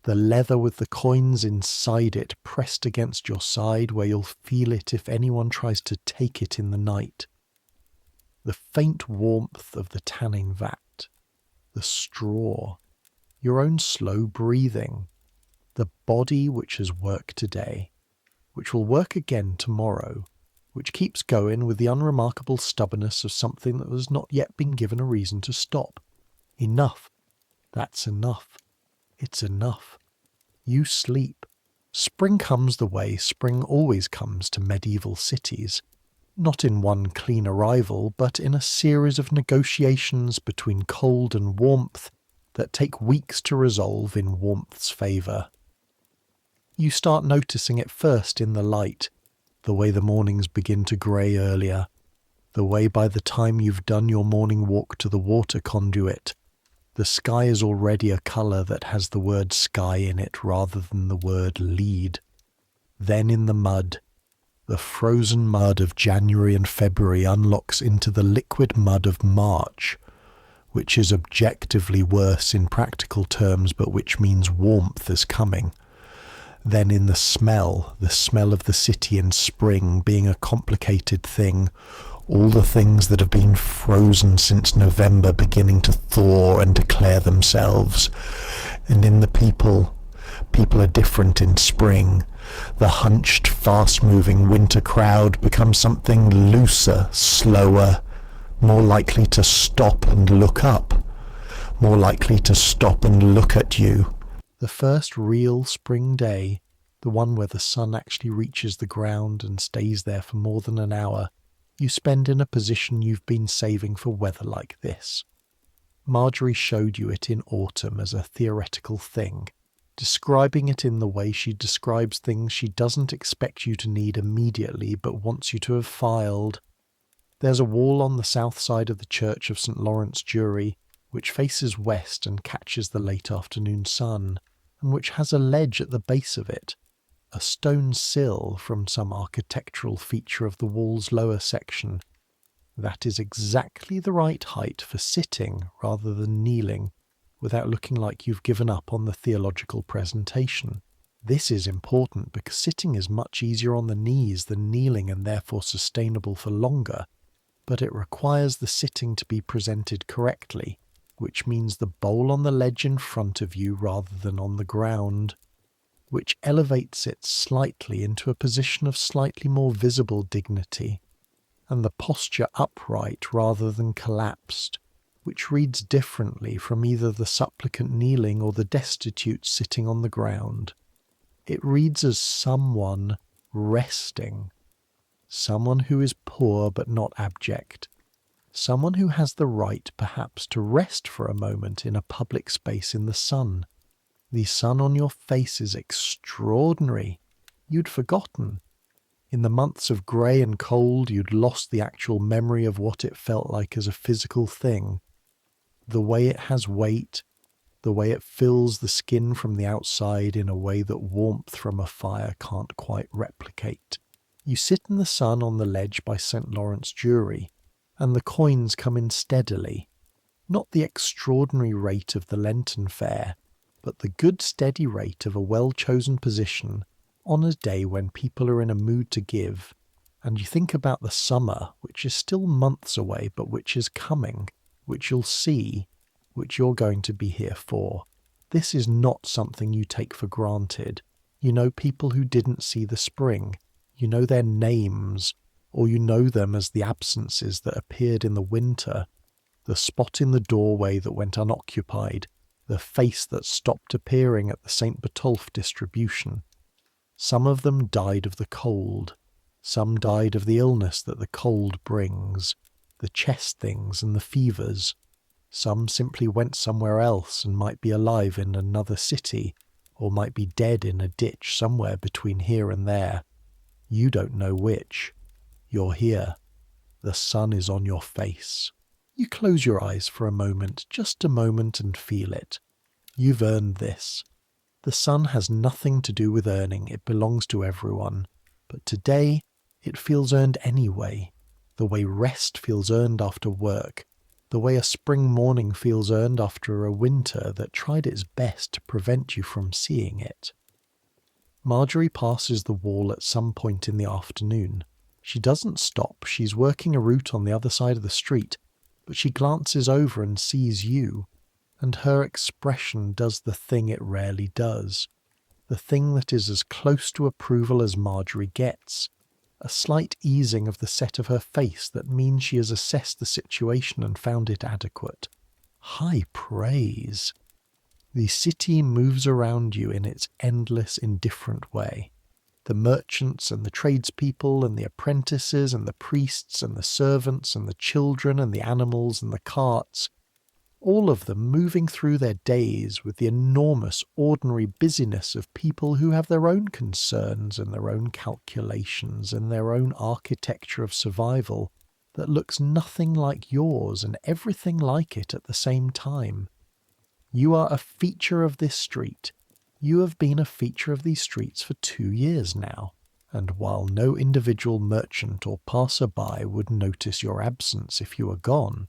The leather with the coins inside it pressed against your side where you'll feel it if anyone tries to take it in the night. The faint warmth of the tanning vat, the straw, your own slow breathing, the body which has worked today, which will work again tomorrow, which keeps going with the unremarkable stubbornness of something that has not yet been given a reason to stop. Enough. That's enough. It's enough. You sleep. Spring comes the way spring always comes to medieval cities, not in one clean arrival, but in a series of negotiations between cold and warmth that take weeks to resolve in warmth's favour. You start noticing it first in the light, the way the mornings begin to grey earlier, the way by the time you've done your morning walk to the water conduit, the sky is already a colour that has the word sky in it rather than the word lead. Then in the mud, the frozen mud of January and February unlocks into the liquid mud of March, which is objectively worse in practical terms, but which means warmth is coming. Then in the smell of the city in spring being a complicated thing, all the things that have been frozen since November beginning to thaw and declare themselves. And in the people are different in spring. The hunched, fast-moving winter crowd becomes something looser, slower, more likely to stop and look up, more likely to stop and look at you. The first real spring day, the one where the sun actually reaches the ground and stays there for more than an hour, you spend in a position you've been saving for weather like this. Marjorie showed you it in autumn as a theoretical thing, describing it in the way she describes things she doesn't expect you to need immediately but wants you to have filed. There's a wall on the south side of the Church of St. Lawrence Jury, which faces west and catches the late afternoon sun, and which has a ledge at the base of it, a stone sill from some architectural feature of the wall's lower section. That is exactly the right height for sitting rather than kneeling, without looking like you've given up on the theological presentation. This is important because sitting is much easier on the knees than kneeling and therefore sustainable for longer, but it requires the sitting to be presented correctly, which means the bowl on the ledge in front of you rather than on the ground, which elevates it slightly into a position of slightly more visible dignity, and the posture upright rather than collapsed, which reads differently from either the supplicant kneeling or the destitute sitting on the ground. It reads as someone resting, someone who is poor but not abject, someone who has the right perhaps to rest for a moment in a public space in the sun. The sun on your face is extraordinary. You'd forgotten. In the months of grey and cold, you'd lost the actual memory of what it felt like as a physical thing. The way it has weight, the way it fills the skin from the outside in a way that warmth from a fire can't quite replicate. You sit in the sun on the ledge by St. Lawrence Jury, and the coins come in steadily, not the extraordinary rate of the Lenten fare, but the good steady rate of a well-chosen position on a day when people are in a mood to give, and you think about the summer, which is still months away, but which is coming, which you'll see, which you're going to be here for. This is not something you take for granted. You know people who didn't see the spring. You know their names, or you know them as the absences that appeared in the winter, the spot in the doorway that went unoccupied, the face that stopped appearing at the St. Botolph distribution. Some of them died of the cold. Some died of the illness that the cold brings, the chest things and the fevers. Some simply went somewhere else and might be alive in another city, or might be dead in a ditch somewhere between here and there. You don't know which. You're here. The sun is on your face. You close your eyes for a moment, just a moment, and feel it. You've earned this. The sun has nothing to do with earning, it belongs to everyone. But today, it feels earned anyway, the way rest feels earned after work, the way a spring morning feels earned after a winter that tried its best to prevent you from seeing it. Marjorie passes the wall at some point in the afternoon. She doesn't stop, she's working a route on the other side of the street, but she glances over and sees you, and her expression does the thing it rarely does, the thing that is as close to approval as Marjorie gets, a slight easing of the set of her face that means she has assessed the situation and found it adequate. High praise. The city moves around you in its endless, indifferent way. The merchants and the tradespeople and the apprentices and the priests and the servants and the children and the animals and the carts, all of them moving through their days with the enormous ordinary busyness of people who have their own concerns and their own calculations and their own architecture of survival that looks nothing like yours and everything like it at the same time. You are a feature of this street. You have been a feature of these streets for 2 years now, and while no individual merchant or passer-by would notice your absence if you were gone,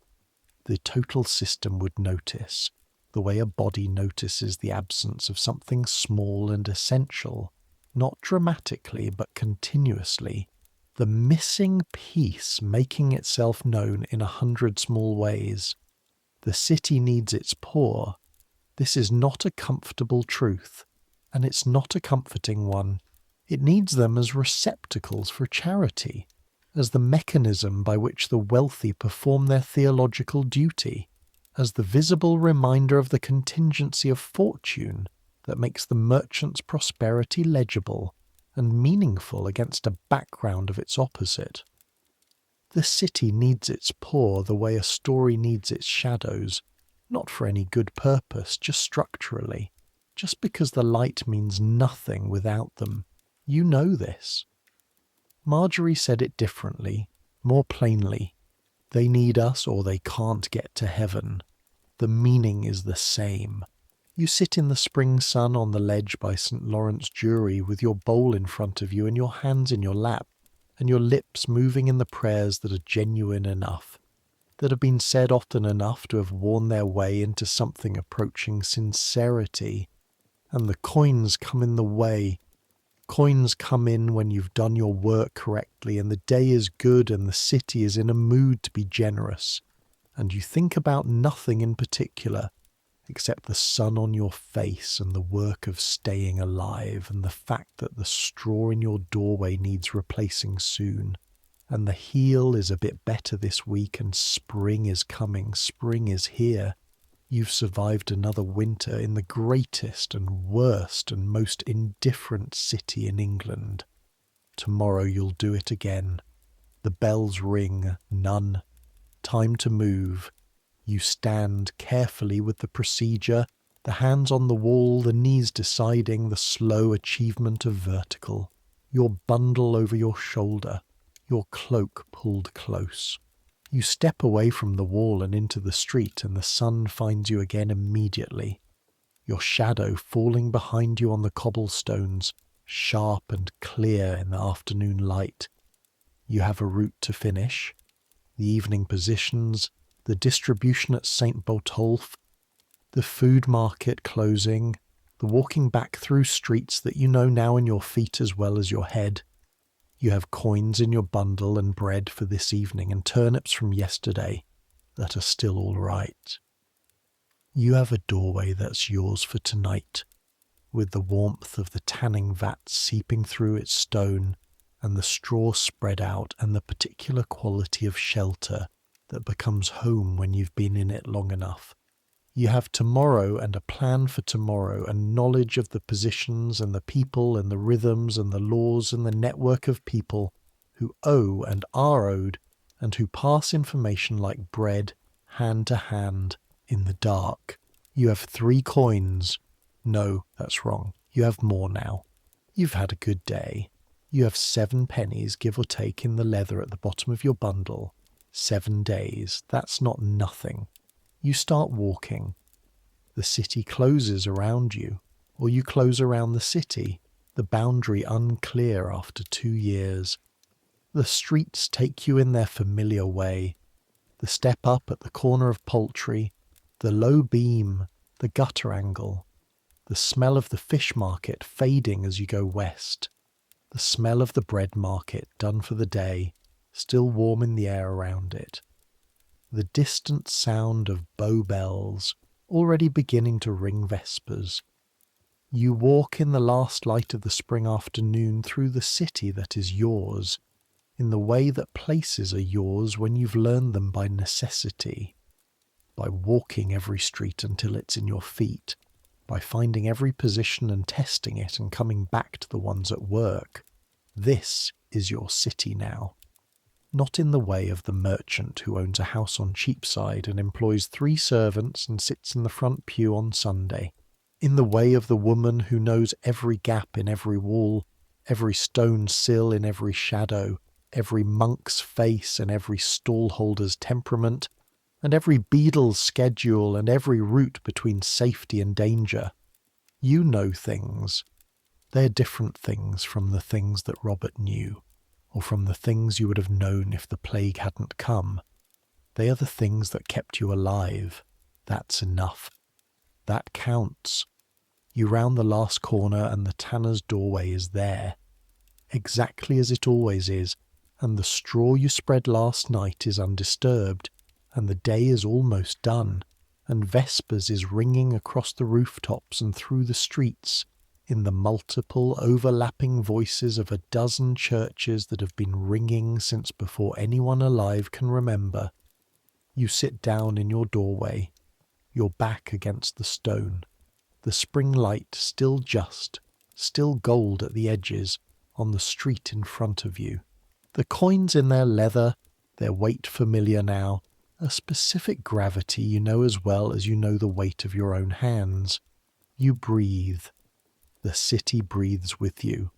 the total system would notice, the way a body notices the absence of something small and essential, not dramatically but continuously, the missing piece making itself known in 100 small ways. The city needs its poor. This is not a comfortable truth, and it's not a comforting one. It needs them as receptacles for charity, as the mechanism by which the wealthy perform their theological duty, as the visible reminder of the contingency of fortune that makes the merchant's prosperity legible and meaningful against a background of its opposite. The city needs its poor the way a story needs its shadows, not for any good purpose, just structurally, just because the light means nothing without them. You know this. Marjorie said it differently, more plainly. They need us or they can't get to heaven. The meaning is the same. You sit in the spring sun on the ledge by St. Lawrence Jury with your bowl in front of you and your hands in your lap, and your lips moving in the prayers that are genuine enough, that have been said often enough to have worn their way into something approaching sincerity, and the coins come in the way. Coins come in when you've done your work correctly and the day is good and the city is in a mood to be generous, and you think about nothing in particular except the sun on your face and the work of staying alive and the fact that the straw in your doorway needs replacing soon, and the heel is a bit better this week, and spring is coming, spring is here. You've survived another winter in the greatest and worst and most indifferent city in England. Tomorrow you'll do it again. The bells ring, none. Time to move. You stand carefully with the procedure, the hands on the wall, the knees deciding the slow achievement of vertical. Your bundle over your shoulder, your cloak pulled close. You step away from the wall and into the street, and the sun finds you again immediately. Your shadow falling behind you on the cobblestones, sharp and clear in the afternoon light. You have a route to finish. The evening positions, the distribution at St. Botolph, the food market closing, the walking back through streets that you know now in your feet as well as your head. You have coins in your bundle and bread for this evening and turnips from yesterday that are still all right. You have a doorway that's yours for tonight, with the warmth of the tanning vat seeping through its stone and the straw spread out and the particular quality of shelter that becomes home when you've been in it long enough. You have tomorrow and a plan for tomorrow and knowledge of the positions and the people and the rhythms and the laws and the network of people who owe and are owed and who pass information like bread, hand to hand, in the dark. You have 3 coins. No, that's wrong. You have more now. You've had a good day. You have 7 pennies, give or take, in the leather at the bottom of your bundle. 7 days. That's not nothing. You start walking. The city closes around you, or you close around the city, the boundary unclear after 2 years. The streets take you in their familiar way. The step up at the corner of Poultry, the low beam, the gutter angle, the smell of the fish market fading as you go west, the smell of the bread market done for the day, still warm in the air around it, the distant sound of bow bells already beginning to ring vespers. You walk in the last light of the spring afternoon through the city that is yours, in the way that places are yours when you've learned them by necessity, by walking every street until it's in your feet, by finding every position and testing it and coming back to the ones at work. This is your city now. Not in the way of the merchant who owns a house on Cheapside and employs 3 servants and sits in the front pew on Sunday. In the way of the woman who knows every gap in every wall, every stone sill in every shadow, every monk's face and every stallholder's temperament, and every beadle's schedule and every route between safety and danger. You know things. They're different things from the things that Robert knew, or from the things you would have known if the plague hadn't come. They are the things that kept you alive. That's enough. That counts. You round the last corner and the tanner's doorway is there, exactly as it always is, and the straw you spread last night is undisturbed, and the day is almost done, and vespers is ringing across the rooftops and through the streets, in the multiple overlapping voices of a dozen churches that have been ringing since before anyone alive can remember. You sit down in your doorway, your back against the stone, the spring light still just, still gold at the edges, on the street in front of you. The coins in their leather, their weight familiar now, a specific gravity you know as well as you know the weight of your own hands. You breathe. The city breathes with you,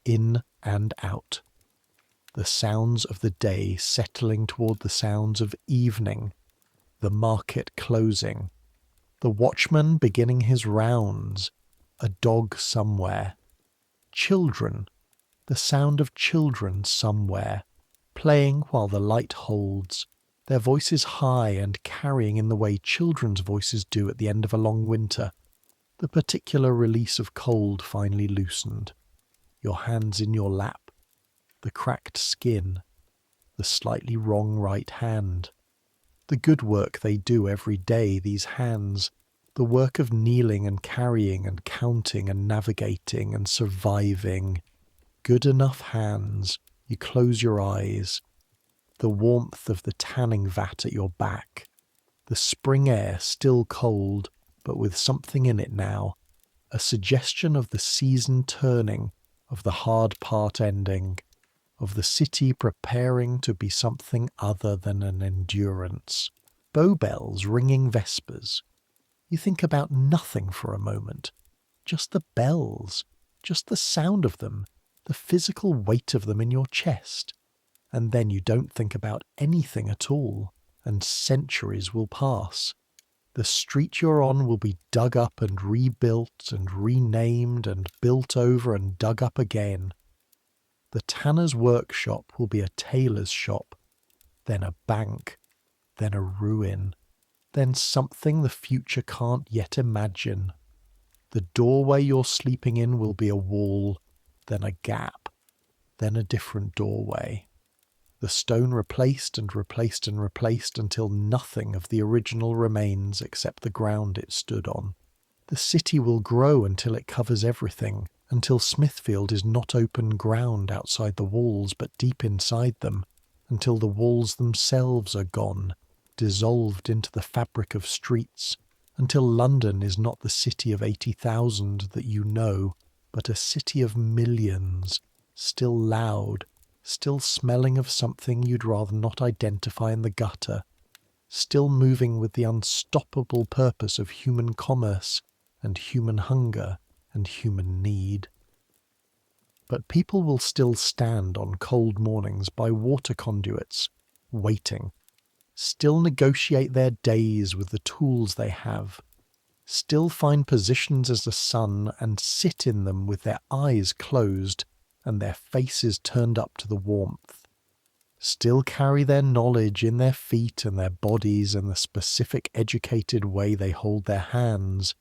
in and out. The sounds of the day settling toward the sounds of evening, the market closing, the watchman beginning his rounds, a dog somewhere, children, the sound of children somewhere, playing while the light holds, their voices high and carrying in the way children's voices do at the end of a long winter. The particular release of cold finally loosened, your hands in your lap, the cracked skin, the slightly wrong right hand. The good work they do every day, these hands, the work of kneeling and carrying and counting and navigating and surviving. Good enough hands. You close your eyes. the warmth of the tanning vat at your back, the spring air still cold, but with something in it now, a suggestion of the season turning, of the hard part ending, of the city preparing to be something other than an endurance. Bow bells ringing vespers. You think about nothing for a moment. Just the bells, just the sound of them, the physical weight of them in your chest. And then you don't think about anything at all, and centuries will pass. The street you're on will be dug up and rebuilt and renamed and built over and dug up again. The tanner's workshop will be a tailor's shop, then a bank, then a ruin, then something the future can't yet imagine. The doorway you're sleeping in will be a wall, then a gap, then a different doorway. The stone replaced and replaced and replaced until nothing of the original remains except the ground it stood on. The city will grow until it covers everything, until Smithfield is not open ground outside the walls but deep inside them, until the walls themselves are gone, dissolved into the fabric of streets, until London is not the city of 80,000 that you know, but a city of millions, still loud, still smelling of something you'd rather not identify in the gutter, still moving with the unstoppable purpose of human commerce and human hunger and human need. But people will still stand on cold mornings by water conduits, waiting, still negotiate their days with the tools they have, still find positions as the sun and sit in them with their eyes closed and their faces turned up to the warmth, still carry their knowledge in their feet and their bodies and the specific educated way they hold their hands,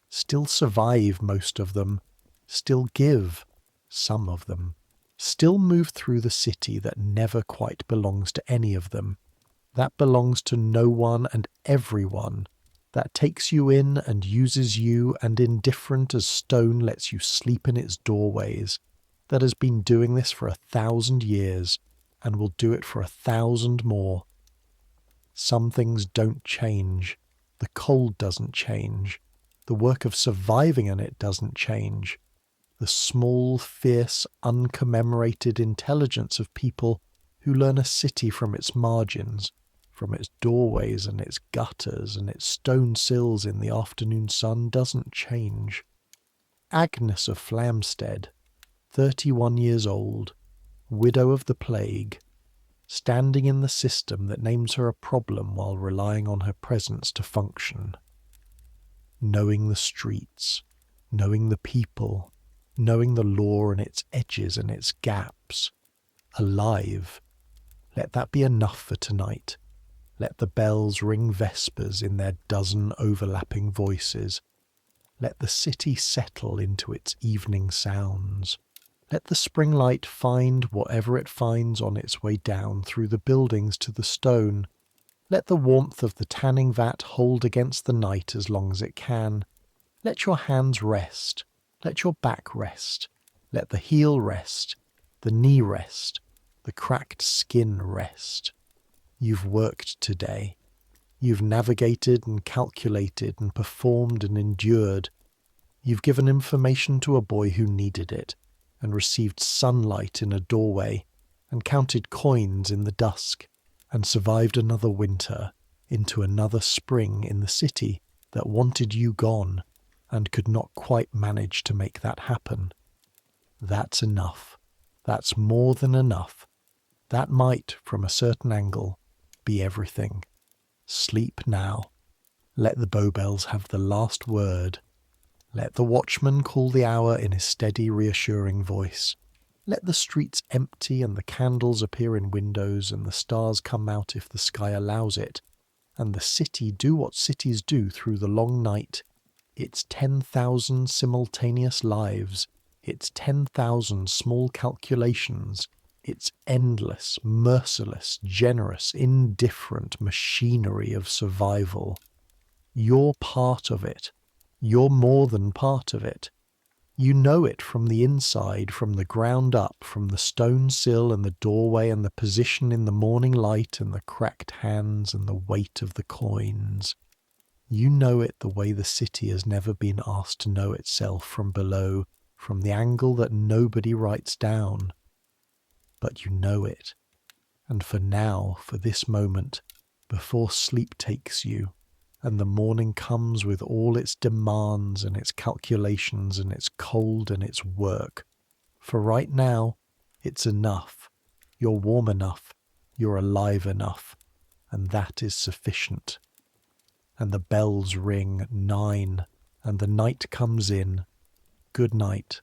still survive most of them, still give some of them, still move through the city that never quite belongs to any of them, that belongs to no one and everyone, that takes you in and uses you and indifferent as stone lets you sleep in its doorways, that has been doing this for 1,000 years and will do it for 1,000 more. Some things don't change. The cold doesn't change. The work of surviving in it doesn't change. The small, fierce, uncommemorated intelligence of people who learn a city from its margins, from its doorways and its gutters and its stone sills in the afternoon sun doesn't change. Agnes of Flamstead, 31 years old, widow of the plague, standing in the system that names her a problem while relying on her presence to function. Knowing the streets, knowing the people, knowing the law and its edges and its gaps. Alive. Let that be enough for tonight. Let the bells ring vespers in their dozen overlapping voices. Let the city settle into its evening sounds. Let the spring light find whatever it finds on its way down through the buildings to the stone. Let the warmth of the tanning vat hold against the night as long as it can. Let your hands rest. Let your back rest. Let the heel rest. The knee rest. The cracked skin rest. You've worked today. You've navigated and calculated and performed and endured. You've given information to a boy who needed it, and received sunlight in a doorway, and counted coins in the dusk, and survived another winter into another spring in the city that wanted you gone, and could not quite manage to make that happen. That's enough. That's more than enough. That might, from a certain angle, be everything. Sleep now. Let the bow bells have the last word. Let the watchman call the hour in his steady, reassuring voice. Let the streets empty and the candles appear in windows and the stars come out if the sky allows it, and the city do what cities do through the long night, its 10,000 simultaneous lives, its 10,000 small calculations, its endless, merciless, generous, indifferent machinery of survival. You're part of it. You're more than part of it. You know it from the inside, from the ground up, from the stone sill and the doorway and the position in the morning light and the cracked hands and the weight of the coins. You know it the way the city has never been asked to know itself from below, from the angle that nobody writes down. But you know it. And for now, for this moment, before sleep takes you, and the morning comes with all its demands and its calculations and its cold and its work, for right now, it's enough. You're warm enough. You're alive enough. And that is sufficient. And the bells ring 9, and the night comes in. Good night.